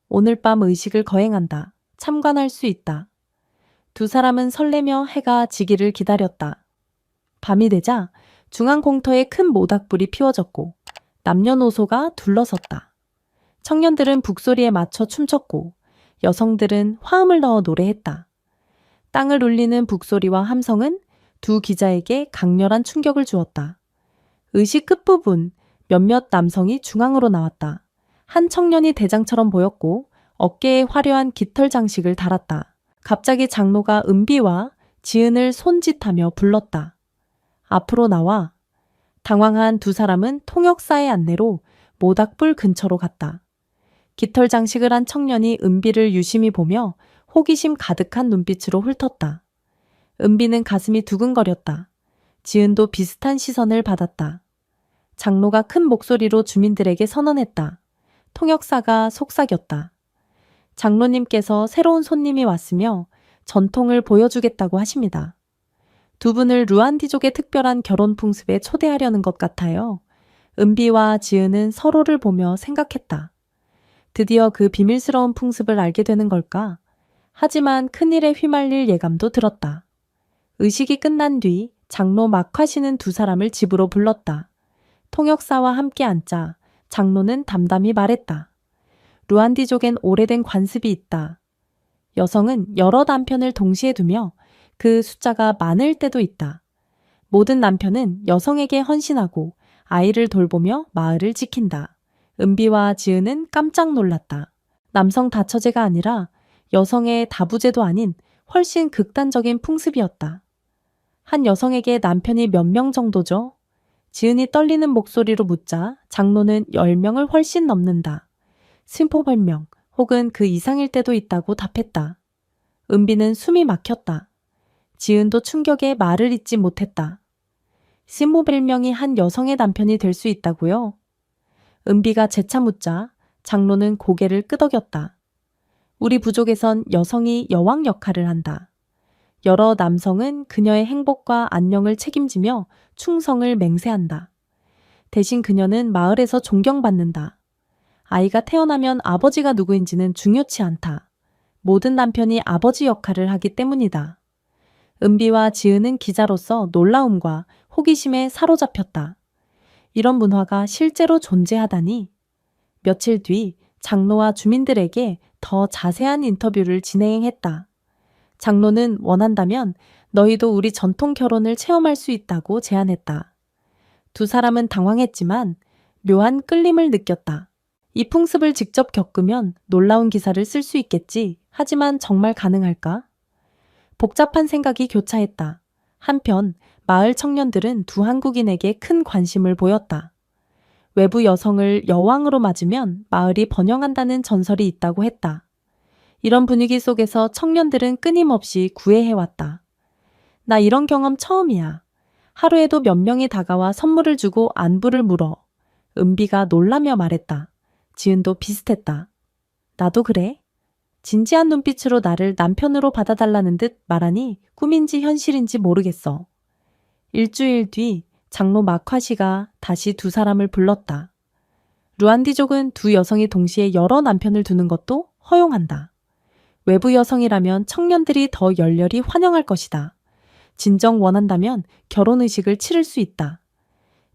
오늘 밤 의식을 거행한다. 참관할 수 있다. 두 사람은 설레며 해가 지기를 기다렸다. 밤이 되자 중앙 공터에 큰 모닥불이 피워졌고 남녀노소가 둘러섰다. 청년들은 북소리에 맞춰 춤췄고 여성들은 화음을 넣어 노래했다. 땅을 울리는 북소리와 함성은 두 기자에게 강렬한 충격을 주었다. 의식 끝부분 몇몇 남성이 중앙으로 나왔다. 한 청년이 대장처럼 보였고 어깨에 화려한 깃털 장식을 달았다. 갑자기 장로가 은비와 지은을 손짓하며 불렀다. 앞으로 나와. 당황한 두 사람은 통역사의 안내로 모닥불 근처로 갔다. 깃털 장식을 한 청년이 은비를 유심히 보며 호기심 가득한 눈빛으로 훑었다. 은비는 가슴이 두근거렸다. 지은도 비슷한 시선을 받았다. 장로가 큰 목소리로 주민들에게 선언했다. 통역사가 속삭였다. 장로님께서 새로운 손님이 왔으며 전통을 보여주겠다고 하십니다. 두 분을 루안디족의 특별한 결혼 풍습에 초대하려는 것 같아요. 은비와 지은은 서로를 보며 생각했다. 드디어 그 비밀스러운 풍습을 알게 되는 걸까? 하지만 큰일에 휘말릴 예감도 들었다. 의식이 끝난 뒤 장로 마카시는 두 사람을 집으로 불렀다. 통역사와 함께 앉자 장로는 담담히 말했다. 루안디족엔 오래된 관습이 있다. 여성은 여러 남편을 동시에 두며 그 숫자가 많을 때도 있다. 모든 남편은 여성에게 헌신하고 아이를 돌보며 마을을 지킨다. 은비와 지은은 깜짝 놀랐다. 남성 다처제가 아니라 여성의 다부제도 아닌 훨씬 극단적인 풍습이었다. 한 여성에게 남편이 몇 명 정도죠? 지은이 떨리는 목소리로 묻자 장로는 10명을 훨씬 넘는다. 심포벌명 혹은 그 이상일 때도 있다고 답했다. 은비는 숨이 막혔다. 지은도 충격에 말을 잇지 못했다. 심포벌명이 한 여성의 남편이 될 수 있다고요? 은비가 재차 묻자 장로는 고개를 끄덕였다. 우리 부족에선 여성이 여왕 역할을 한다. 여러 남성은 그녀의 행복과 안녕을 책임지며 충성을 맹세한다. 대신 그녀는 마을에서 존경받는다. 아이가 태어나면 아버지가 누구인지는 중요치 않다. 모든 남편이 아버지 역할을 하기 때문이다. 은비와 지은은 기자로서 놀라움과 호기심에 사로잡혔다. 이런 문화가 실제로 존재하다니. 며칠 뒤 장로와 주민들에게 더 자세한 인터뷰를 진행했다. 장로는 원한다면 너희도 우리 전통 결혼을 체험할 수 있다고 제안했다. 두 사람은 당황했지만 묘한 끌림을 느꼈다. 이 풍습을 직접 겪으면 놀라운 기사를 쓸 수 있겠지. 하지만 정말 가능할까? 복잡한 생각이 교차했다. 한편 마을 청년들은 두 한국인에게 큰 관심을 보였다. 외부 여성을 여왕으로 맞으면 마을이 번영한다는 전설이 있다고 했다. 이런 분위기 속에서 청년들은 끊임없이 구애해왔다. 나 이런 경험 처음이야. 하루에도 몇 명이 다가와 선물을 주고 안부를 물어. 은비가 놀라며 말했다. 지은도 비슷했다. 나도 그래. 진지한 눈빛으로 나를 남편으로 받아달라는 듯 말하니 꿈인지 현실인지 모르겠어. 일주일 뒤 장로 마카시가 다시 두 사람을 불렀다. 루안디족은 두 여성이 동시에 여러 남편을 두는 것도 허용한다. 외부 여성이라면 청년들이 더 열렬히 환영할 것이다. 진정 원한다면 결혼의식을 치를 수 있다.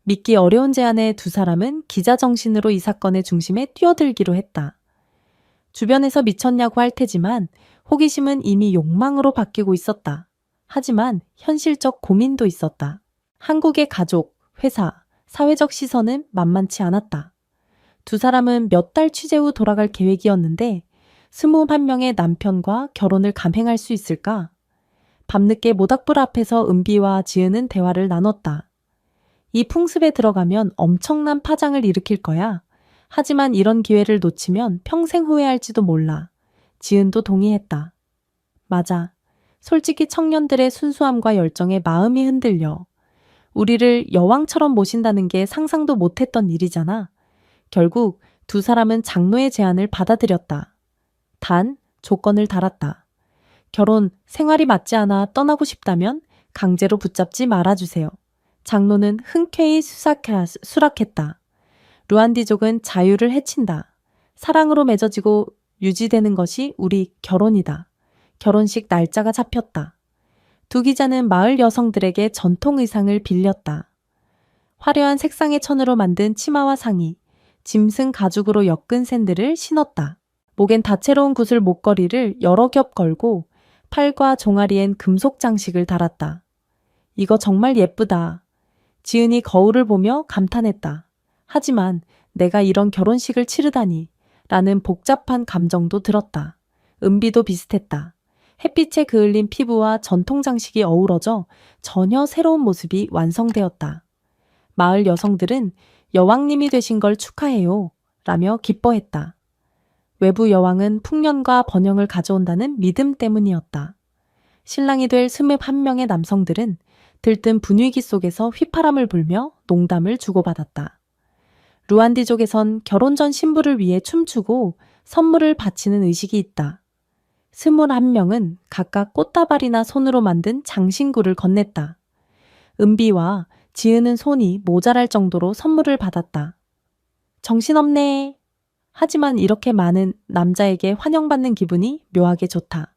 믿기 어려운 제안에 두 사람은 기자 정신으로 이 사건의 중심에 뛰어들기로 했다. 주변에서 미쳤냐고 할 테지만 호기심은 이미 욕망으로 바뀌고 있었다. 하지만 현실적 고민도 있었다. 한국의 가족, 회사, 사회적 시선은 만만치 않았다. 두 사람은 몇 달 취재 후 돌아갈 계획이었는데 21명의 남편과 결혼을 감행할 수 있을까? 밤늦게 모닥불 앞에서 은비와 지은은 대화를 나눴다. 이 풍습에 들어가면 엄청난 파장을 일으킬 거야. 하지만 이런 기회를 놓치면 평생 후회할지도 몰라. 지은도 동의했다. 맞아. 솔직히 청년들의 순수함과 열정에 마음이 흔들려. 우리를 여왕처럼 모신다는 게 상상도 못했던 일이잖아. 결국 두 사람은 장로의 제안을 받아들였다. 단, 조건을 달았다. 결혼, 생활이 맞지 않아 떠나고 싶다면 강제로 붙잡지 말아주세요. 장로는 흔쾌히 수락했다. 루안디족은 자유를 해친다. 사랑으로 맺어지고 유지되는 것이 우리 결혼이다. 결혼식 날짜가 잡혔다. 두 기자는 마을 여성들에게 전통 의상을 빌렸다. 화려한 색상의 천으로 만든 치마와 상의, 짐승 가죽으로 엮은 샌들을 신었다. 목엔 다채로운 구슬 목걸이를 여러 겹 걸고 팔과 종아리엔 금속 장식을 달았다. 이거 정말 예쁘다. 지은이 거울을 보며 감탄했다. 하지만 내가 이런 결혼식을 치르다니 라는 복잡한 감정도 들었다. 은비도 비슷했다. 햇빛에 그을린 피부와 전통 장식이 어우러져 전혀 새로운 모습이 완성되었다. 마을 여성들은 여왕님이 되신 걸 축하해요 라며 기뻐했다. 외부 여왕은 풍년과 번영을 가져온다는 믿음 때문이었다. 신랑이 될 21명의 남성들은 들뜬 분위기 속에서 휘파람을 불며 농담을 주고받았다. 루안디족에선 결혼 전 신부를 위해 춤추고 선물을 바치는 의식이 있다. 21명은 각각 꽃다발이나 손으로 만든 장신구를 건넸다. 은비와 지은은 손이 모자랄 정도로 선물을 받았다. 정신없네. 하지만 이렇게 많은 남자에게 환영받는 기분이 묘하게 좋다.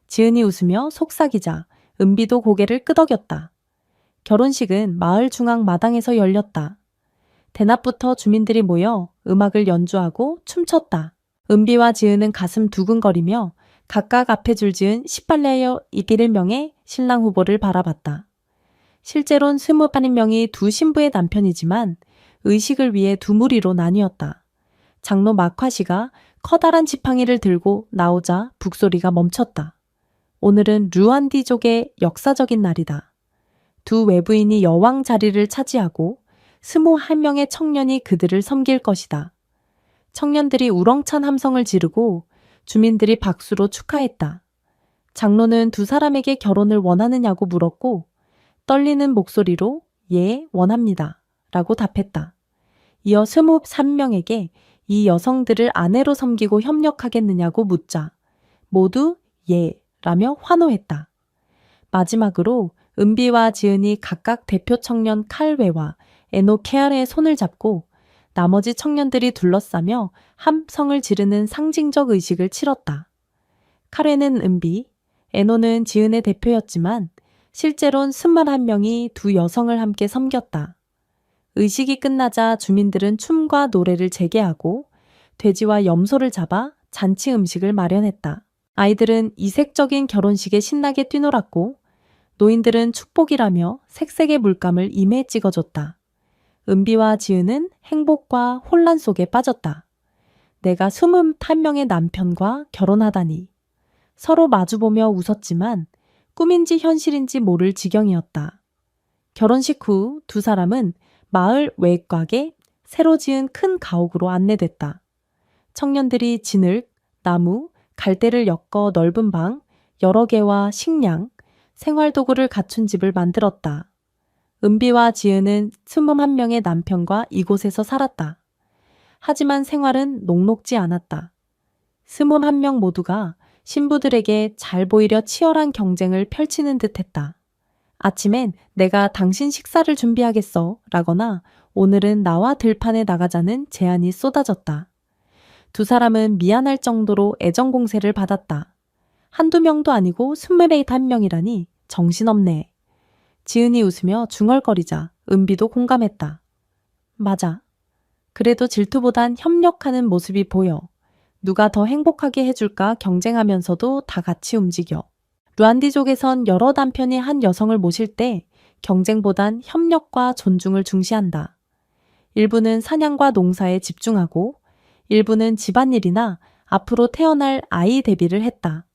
지은이 웃으며 속삭이자 은비도 고개를 끄덕였다. 결혼식은 마을 중앙 마당에서 열렸다. 대낮부터 주민들이 모여 음악을 연주하고 춤췄다. 은비와 지은은 가슴 두근거리며 각각 앞에 줄지은 18레이어 21명의 신랑 후보를 바라봤다. 실제론 21명이 두 신부의 남편이지만 의식을 위해 두 무리로 나뉘었다. 장로 마콰시가 커다란 지팡이를 들고 나오자 북소리가 멈췄다. 오늘은 루안디족의 역사적인 날이다. 두 외부인이 여왕 자리를 차지하고 21명의 청년이 그들을 섬길 것이다. 청년들이 우렁찬 함성을 지르고 주민들이 박수로 축하했다. 장로는 두 사람에게 결혼을 원하느냐고 물었고 떨리는 목소리로 예, 원합니다. 라고 답했다. 이어 23명에게 이 여성들을 아내로 섬기고 협력하겠느냐고 묻자 모두 예, 라며 환호했다. 마지막으로 은비와 지은이 각각 대표 청년 칼웨와 에노 케알의 손을 잡고 나머지 청년들이 둘러싸며 함성을 지르는 상징적 의식을 치렀다. 칼웨는 은비, 에노는 지은의 대표였지만 실제론 21명이 두 여성을 함께 섬겼다. 의식이 끝나자 주민들은 춤과 노래를 재개하고 돼지와 염소를 잡아 잔치 음식을 마련했다. 아이들은 이색적인 결혼식에 신나게 뛰놀았고 노인들은 축복이라며 색색의 물감을 임에 찍어줬다. 은비와 지은은 행복과 혼란 속에 빠졌다. 내가 21명의 남편과 결혼하다니. 서로 마주보며 웃었지만 꿈인지 현실인지 모를 지경이었다. 결혼식 후 두 사람은 마을 외곽에 새로 지은 큰 가옥으로 안내됐다. 청년들이 진흙, 나무, 갈대를 엮어 넓은 방, 여러 개와 식량, 생활도구를 갖춘 집을 만들었다. 은비와 지은은 21명의 남편과 이곳에서 살았다. 하지만 생활은 녹록지 않았다. 21명 모두가 신부들에게 잘 보이려 치열한 경쟁을 펼치는 듯했다. 아침엔 내가 당신 식사를 준비하겠어 라거나 오늘은 나와 들판에 나가자는 제안이 쏟아졌다. 두 사람은 미안할 정도로 애정 공세를 받았다. 한두 명도 아니고 21명이라니 정신없네. 지은이 웃으며 중얼거리자 은비도 공감했다. 맞아. 그래도 질투보단 협력하는 모습이 보여. 누가 더 행복하게 해줄까 경쟁하면서도 다 같이 움직여. 루안디족에선 여러 남편이 한 여성을 모실 때 경쟁보단 협력과 존중을 중시한다. 일부는 사냥과 농사에 집중하고 일부는 집안일이나 앞으로 태어날 아이 대비를 했다.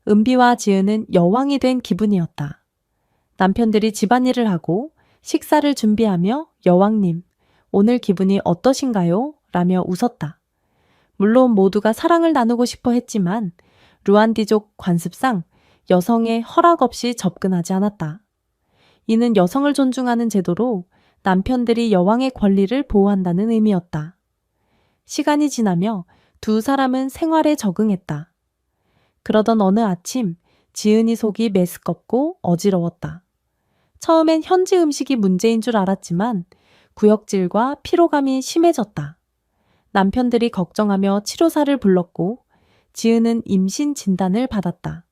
은비와 지은은 여왕이 된 기분이었다. 남편들이 집안일을 하고 식사를 준비하며 여왕님, 오늘 기분이 어떠신가요? 라며 웃었다. 물론 모두가 사랑을 나누고 싶어 했지만 루안디족 관습상 여성의 허락 없이 접근하지 않았다. 이는 여성을 존중하는 제도로 남편들이 여왕의 권리를 보호한다는 의미였다. 시간이 지나며 두 사람은 생활에 적응했다. 그러던 어느 아침 지은이 속이 메스껍고 어지러웠다. 처음엔 현지 음식이 문제인 줄 알았지만 구역질과 피로감이 심해졌다. 남편들이 걱정하며 치료사를 불렀고 지은은 임신 진단을 받았다.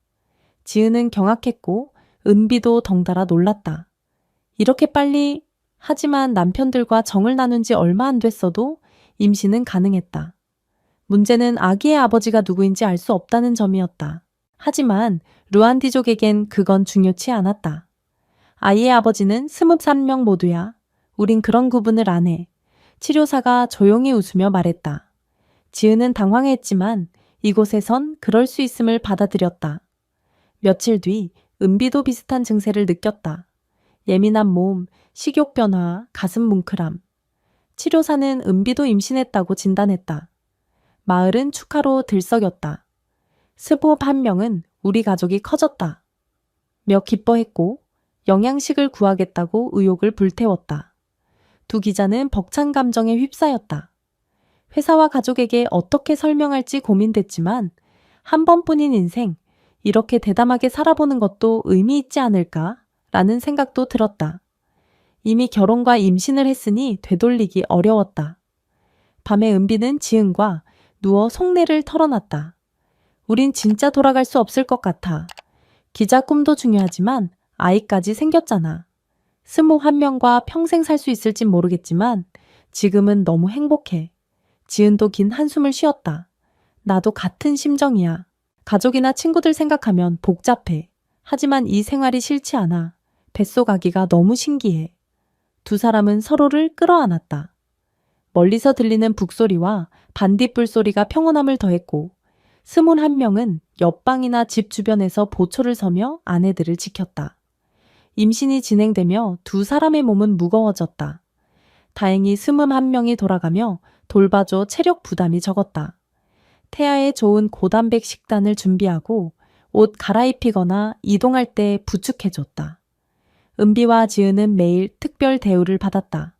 지은은 경악했고 은비도 덩달아 놀랐다. 이렇게 빨리 하지만 남편들과 정을 나눈 지 얼마 안 됐어도 임신은 가능했다. 문제는 아기의 아버지가 누구인지 알 수 없다는 점이었다. 하지만 루안디족에겐 그건 중요치 않았다. 아이의 아버지는 23명 모두야. 우린 그런 구분을 안 해. 치료사가 조용히 웃으며 말했다. 지은은 당황했지만 이곳에선 그럴 수 있음을 받아들였다. 며칠 뒤 은비도 비슷한 증세를 느꼈다. 예민한 몸, 식욕 변화, 가슴 뭉클함. 치료사는 은비도 임신했다고 진단했다. 마을은 축하로 들썩였다. 스봇 한 명은 우리 가족이 커졌다. 며 기뻐했고 영양식을 구하겠다고 의욕을 불태웠다. 두 기자는 벅찬 감정에 휩싸였다. 회사와 가족에게 어떻게 설명할지 고민됐지만 한 번뿐인 인생, 이렇게 대담하게 살아보는 것도 의미 있지 않을까라는 생각도 들었다. 이미 결혼과 임신을 했으니 되돌리기 어려웠다. 밤에 은비는 지은과 누워 속내를 털어놨다. 우린 진짜 돌아갈 수 없을 것 같아. 기자 꿈도 중요하지만 아이까지 생겼잖아. 21명과 평생 살 수 있을진 모르겠지만 지금은 너무 행복해. 지은도 긴 한숨을 쉬었다. 나도 같은 심정이야. 가족이나 친구들 생각하면 복잡해. 하지만 이 생활이 싫지 않아. 뱃속 아기가 너무 신기해. 두 사람은 서로를 끌어안았다. 멀리서 들리는 북소리와 반딧불 소리가 평온함을 더했고 21명은 옆방이나 집 주변에서 보초를 서며 아내들을 지켰다. 임신이 진행되며 두 사람의 몸은 무거워졌다. 다행히 21명이 돌아가며 돌봐줘 체력 부담이 적었다. 태아에 좋은 고단백 식단을 준비하고 옷 갈아입히거나 이동할 때 부축해줬다. 은비와 지은은 매일 특별 대우를 받았다.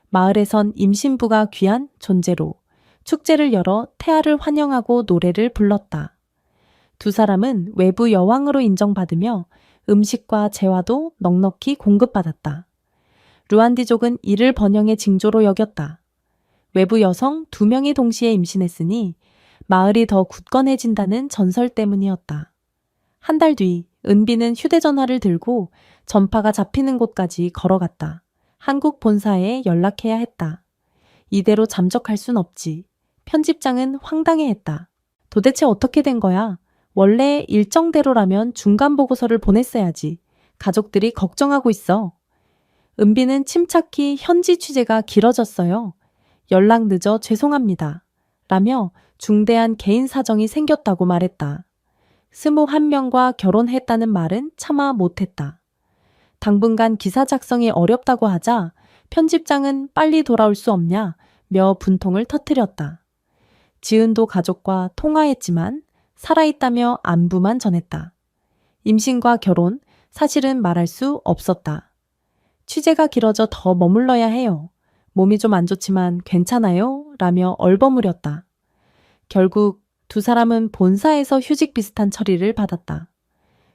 마을에선 임신부가 귀한 존재로 축제를 열어 태아를 환영하고 노래를 불렀다. 두 사람은 외부 여왕으로 인정받으며 음식과 재화도 넉넉히 공급받았다. 루안디족은 이를 번영의 징조로 여겼다. 외부 여성 2명이 동시에 임신했으니 마을이 더 굳건해진다는 전설 때문이었다. 한 달 뒤 은비는 휴대전화를 들고 전파가 잡히는 곳까지 걸어갔다. 한국 본사에 연락해야 했다. 이대로 잠적할 순 없지. 편집장은 황당해했다. 도대체 어떻게 된 거야? 원래 일정대로라면 중간 보고서를 보냈어야지. 가족들이 걱정하고 있어. 은비는 침착히 현지 취재가 길어졌어요. 연락 늦어 죄송합니다. 라며 중대한 개인 사정이 생겼다고 말했다. 21명과 결혼했다는 말은 차마 못했다. 당분간 기사 작성이 어렵다고 하자 편집장은 빨리 돌아올 수 없냐며 분통을 터뜨렸다. 지은도 가족과 통화했지만 살아있다며 안부만 전했다. 임신과 결혼, 사실은 말할 수 없었다. 취재가 길어져 더 머물러야 해요. 몸이 좀 안 좋지만 괜찮아요? 라며 얼버무렸다. 결국 두 사람은 본사에서 휴직 비슷한 처리를 받았다.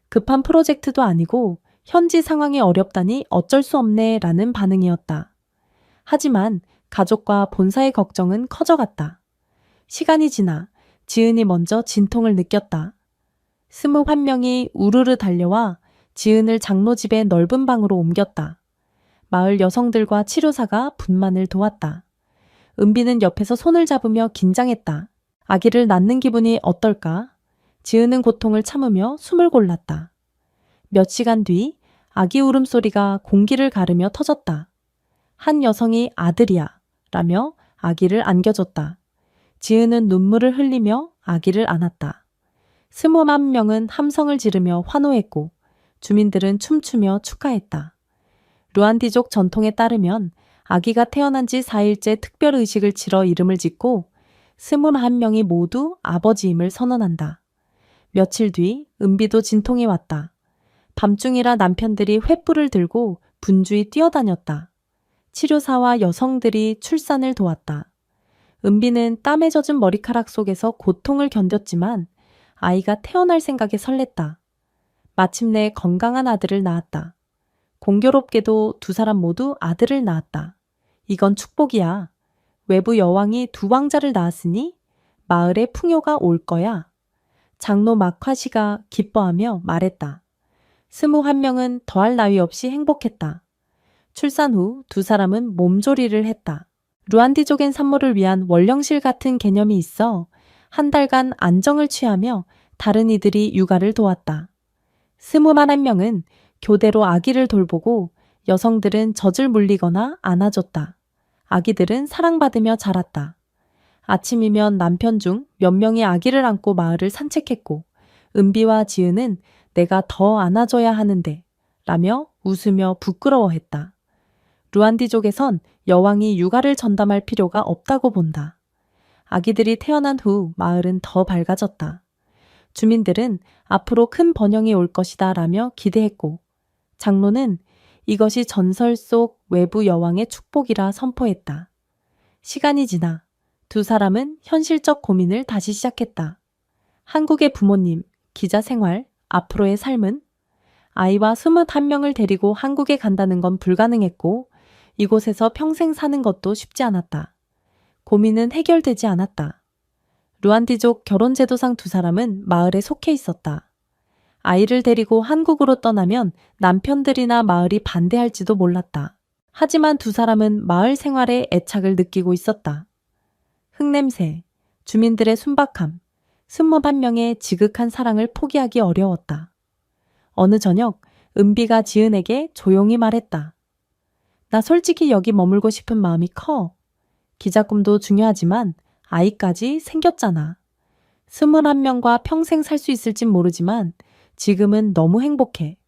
급한 프로젝트도 아니고 현지 상황이 어렵다니 어쩔 수 없네 라는 반응이었다. 하지만 가족과 본사의 걱정은 커져갔다. 시간이 지나 지은이 먼저 진통을 느꼈다. 21명이 우르르 달려와 지은을 장로 집의 넓은 방으로 옮겼다. 마을 여성들과 치료사가 분만을 도왔다. 은비는 옆에서 손을 잡으며 긴장했다. 아기를 낳는 기분이 어떨까? 지은은 고통을 참으며 숨을 골랐다. 몇 시간 뒤 아기 울음소리가 공기를 가르며 터졌다. 한 여성이 아들이야 라며 아기를 안겨줬다. 지은은 눈물을 흘리며 아기를 안았다. 21명은 함성을 지르며 환호했고 주민들은 춤추며 축하했다. 루안디족 전통에 따르면 아기가 태어난 지 4일째 특별 의식을 치러 이름을 짓고 21명이 모두 아버지임을 선언한다. 며칠 뒤 은비도 진통이 왔다. 밤중이라 남편들이 횃불을 들고 분주히 뛰어다녔다. 치료사와 여성들이 출산을 도왔다. 은비는 땀에 젖은 머리카락 속에서 고통을 견뎠지만 아이가 태어날 생각에 설렜다. 마침내 건강한 아들을 낳았다. 공교롭게도 두 사람 모두 아들을 낳았다. 이건 축복이야. 외부 여왕이 두 왕자를 낳았으니 마을에 풍요가 올 거야. 장로 막화씨가 기뻐하며 말했다. 21명은 더할 나위 없이 행복했다. 출산 후 두 사람은 몸조리를 했다. 루안디족엔 산모를 위한 원령실 같은 개념이 있어 한 달간 안정을 취하며 다른 이들이 육아를 도왔다. 21명은 교대로 아기를 돌보고 여성들은 젖을 물리거나 안아줬다. 아기들은 사랑받으며 자랐다. 아침이면 남편 중 몇 명이 아기를 안고 마을을 산책했고 은비와 지은은 내가 더 안아줘야 하는데 라며 웃으며 부끄러워했다. 루안디족에선 여왕이 육아를 전담할 필요가 없다고 본다. 아기들이 태어난 후 마을은 더 밝아졌다. 주민들은 앞으로 큰 번영이 올 것이다 라며 기대했고 장로는 이것이 전설 속 외부 여왕의 축복이라 선포했다. 시간이 지나 두 사람은 현실적 고민을 다시 시작했다. 한국의 부모님, 기자 생활, 앞으로의 삶은? 아이와 21명을 데리고 한국에 간다는 건 불가능했고 이곳에서 평생 사는 것도 쉽지 않았다. 고민은 해결되지 않았다. 루안디족 결혼제도상 두 사람은 마을에 속해 있었다. 아이를 데리고 한국으로 떠나면 남편들이나 마을이 반대할지도 몰랐다. 하지만 두 사람은 마을 생활에 애착을 느끼고 있었다. 흙냄새, 주민들의 순박함, 21명의 지극한 사랑을 포기하기 어려웠다. 어느 저녁 은비가 지은에게 조용히 말했다. 나 솔직히 여기 머물고 싶은 마음이 커. 기자 꿈도 중요하지만 아이까지 생겼잖아. 21명과 평생 살 수 있을진 모르지만 지금은 너무 행복해.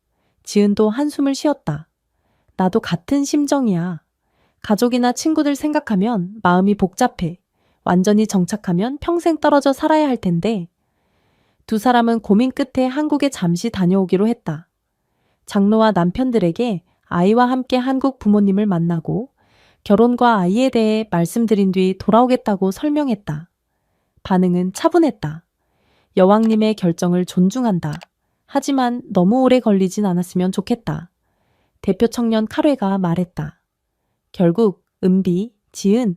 지은도 한숨을 쉬었다. 나도 같은 심정이야. 가족이나 친구들 생각하면 마음이 복잡해. 완전히 정착하면 평생 떨어져 살아야 할 텐데. 두 사람은 고민 끝에 한국에 잠시 다녀오기로 했다. 장로와 남편들에게 아이와 함께 한국 부모님을 만나고 결혼과 아이에 대해 말씀드린 뒤 돌아오겠다고 설명했다. 반응은 차분했다. 여왕님의 결정을 존중한다. 하지만 너무 오래 걸리진 않았으면 좋겠다. 대표 청년 카레가 말했다. 결국 은비, 지은,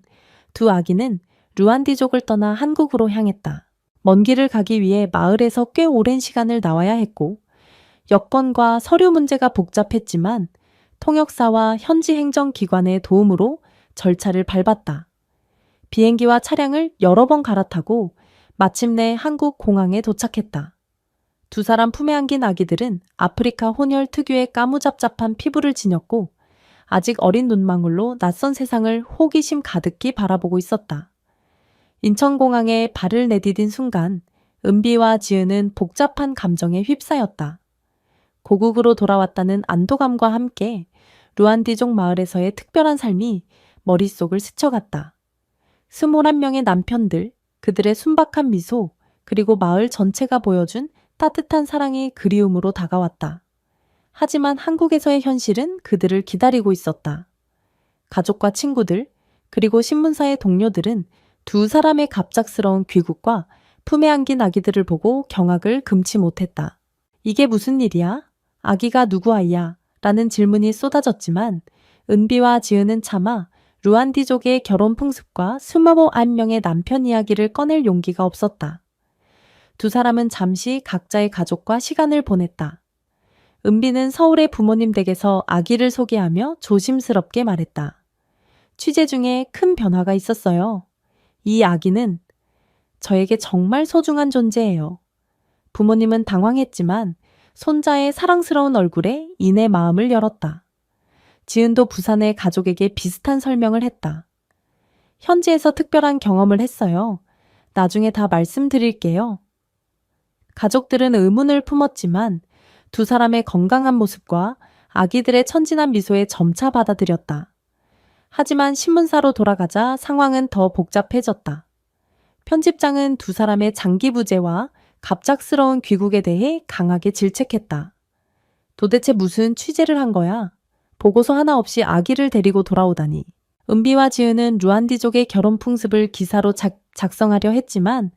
두 아기는 루안디족을 떠나 한국으로 향했다. 먼 길을 가기 위해 마을에서 꽤 오랜 시간을 나와야 했고 여건과 서류 문제가 복잡했지만 통역사와 현지 행정기관의 도움으로 절차를 밟았다. 비행기와 차량을 여러 번 갈아타고 마침내 한국 공항에 도착했다. 두 사람 품에 안긴 아기들은 아프리카 혼혈 특유의 까무잡잡한 피부를 지녔고 아직 어린 눈망울로 낯선 세상을 호기심 가득히 바라보고 있었다. 인천공항에 발을 내디딘 순간 은비와 지은은 복잡한 감정에 휩싸였다. 고국으로 돌아왔다는 안도감과 함께 루안디족 마을에서의 특별한 삶이 머릿속을 스쳐갔다. 21명의 남편들, 그들의 순박한 미소, 그리고 마을 전체가 보여준 따뜻한 사랑이 그리움으로 다가왔다. 하지만 한국에서의 현실은 그들을 기다리고 있었다. 가족과 친구들, 그리고 신문사의 동료들은 두 사람의 갑작스러운 귀국과 품에 안긴 아기들을 보고 경악을 금치 못했다. 이게 무슨 일이야? 아기가 누구 아이야? 라는 질문이 쏟아졌지만 은비와 지은은 차마 루안디족의 결혼 풍습과 21명의 남편 이야기를 꺼낼 용기가 없었다. 두 사람은 잠시 각자의 가족과 시간을 보냈다. 은비는 서울의 부모님 댁에서 아기를 소개하며 조심스럽게 말했다. 취재 중에 큰 변화가 있었어요. 이 아기는 저에게 정말 소중한 존재예요. 부모님은 당황했지만 손자의 사랑스러운 얼굴에 이내 마음을 열었다. 지은도 부산의 가족에게 비슷한 설명을 했다. 현지에서 특별한 경험을 했어요. 나중에 다 말씀드릴게요. 가족들은 의문을 품었지만 두 사람의 건강한 모습과 아기들의 천진한 미소에 점차 받아들였다. 하지만 신문사로 돌아가자 상황은 더 복잡해졌다. 편집장은 두 사람의 장기 부재와 갑작스러운 귀국에 대해 강하게 질책했다. 도대체 무슨 취재를 한 거야? 보고서 하나 없이 아기를 데리고 돌아오다니. 은비와 지은은 루안디족의 결혼 풍습을 기사로 작성하려 했지만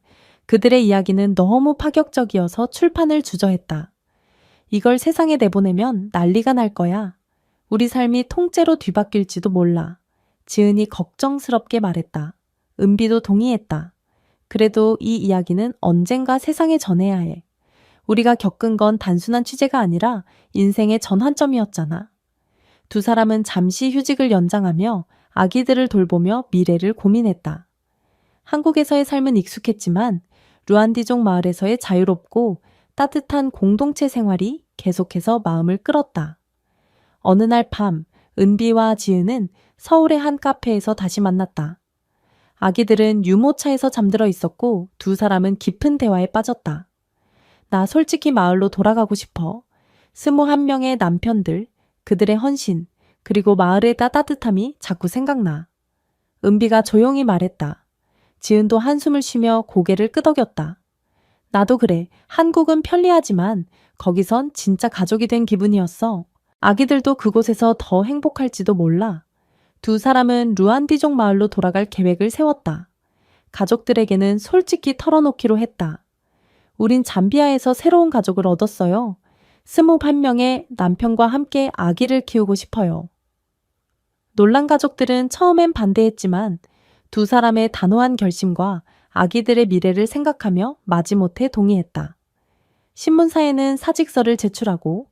그들의 이야기는 너무 파격적이어서 출판을 주저했다. 이걸 세상에 내보내면 난리가 날 거야. 우리 삶이 통째로 뒤바뀔지도 몰라. 지은이 걱정스럽게 말했다. 은비도 동의했다. 그래도 이 이야기는 언젠가 세상에 전해야 해. 우리가 겪은 건 단순한 취재가 아니라 인생의 전환점이었잖아. 두 사람은 잠시 휴직을 연장하며 아기들을 돌보며 미래를 고민했다. 한국에서의 삶은 익숙했지만 루안디족 마을에서의 자유롭고 따뜻한 공동체 생활이 계속해서 마음을 끌었다. 어느 날 밤, 은비와 지은은 서울의 한 카페에서 다시 만났다. 아기들은 유모차에서 잠들어 있었고 두 사람은 깊은 대화에 빠졌다. 나 솔직히 마을로 돌아가고 싶어. 21명의 남편들, 그들의 헌신, 그리고 마을의 따뜻함이 자꾸 생각나. 은비가 조용히 말했다. 지은도 한숨을 쉬며 고개를 끄덕였다. 나도 그래. 한국은 편리하지만 거기선 진짜 가족이 된 기분이었어. 아기들도 그곳에서 더 행복할지도 몰라. 두 사람은 루안디족 마을로 돌아갈 계획을 세웠다. 가족들에게는 솔직히 털어놓기로 했다. 우린 잠비아에서 새로운 가족을 얻었어요. 21명의 남편과 함께 아기를 키우고 싶어요. 놀란 가족들은 처음엔 반대했지만 두 사람의 단호한 결심과 아기들의 미래를 생각하며 마지못해 동의했다. 신문사에는 사직서를 제출하고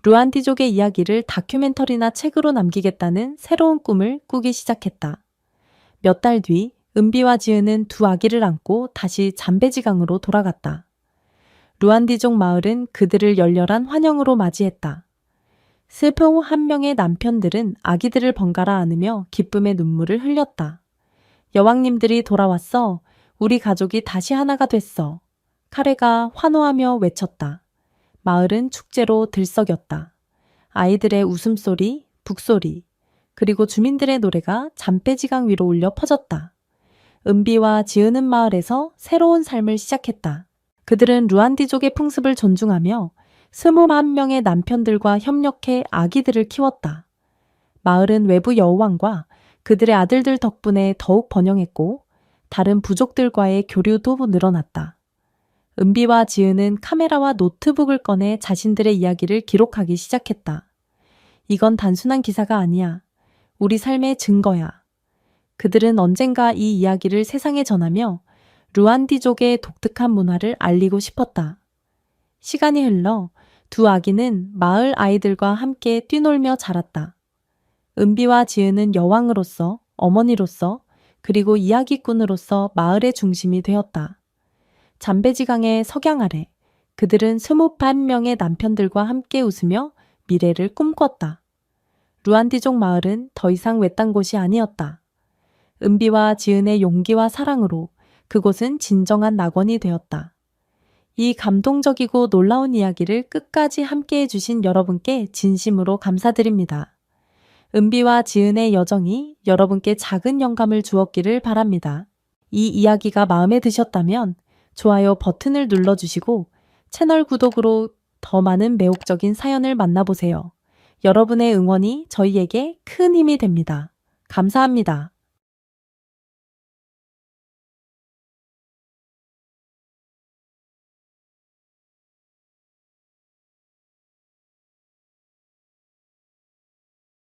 루안디족의 이야기를 다큐멘터리나 책으로 남기겠다는 새로운 꿈을 꾸기 시작했다. 몇 달 뒤 은비와 지은은 두 아기를 안고 다시 잠베지강으로 돌아갔다. 루안디족 마을은 그들을 열렬한 환영으로 맞이했다. 21명의 남편들은 아기들을 번갈아 안으며 기쁨의 눈물을 흘렸다. 여왕님들이 돌아왔어. 우리 가족이 다시 하나가 됐어. 카레가 환호하며 외쳤다. 마을은 축제로 들썩였다. 아이들의 웃음소리, 북소리, 그리고 주민들의 노래가 잠빼지강 위로 울려 퍼졌다. 은비와 지은은 마을에서 새로운 삶을 시작했다. 그들은 루안디족의 풍습을 존중하며 21명의 남편들과 협력해 아기들을 키웠다. 마을은 외부 여우왕과 그들의 아들들 덕분에 더욱 번영했고 다른 부족들과의 교류도 늘어났다. 은비와 지은은 카메라와 노트북을 꺼내 자신들의 이야기를 기록하기 시작했다. 이건 단순한 기사가 아니야. 우리 삶의 증거야. 그들은 언젠가 이 이야기를 세상에 전하며 루안디족의 독특한 문화를 알리고 싶었다. 시간이 흘러 두 아기는 마을 아이들과 함께 뛰놀며 자랐다. 은비와 지은은 여왕으로서, 어머니로서, 그리고 이야기꾼으로서 마을의 중심이 되었다. 잠베지강의 석양 아래 그들은 21명의 남편들과 함께 웃으며 미래를 꿈꿨다. 루안디족 마을은 더 이상 외딴 곳이 아니었다. 은비와 지은의 용기와 사랑으로 그곳은 진정한 낙원이 되었다. 이 감동적이고 놀라운 이야기를 끝까지 함께 해주신 여러분께 진심으로 감사드립니다. 은비와 지은의 여정이 여러분께 작은 영감을 주었기를 바랍니다. 이 이야기가 마음에 드셨다면 좋아요 버튼을 눌러주시고 채널 구독으로 더 많은 매혹적인 사연을 만나보세요. 여러분의 응원이 저희에게 큰 힘이 됩니다. 감사합니다.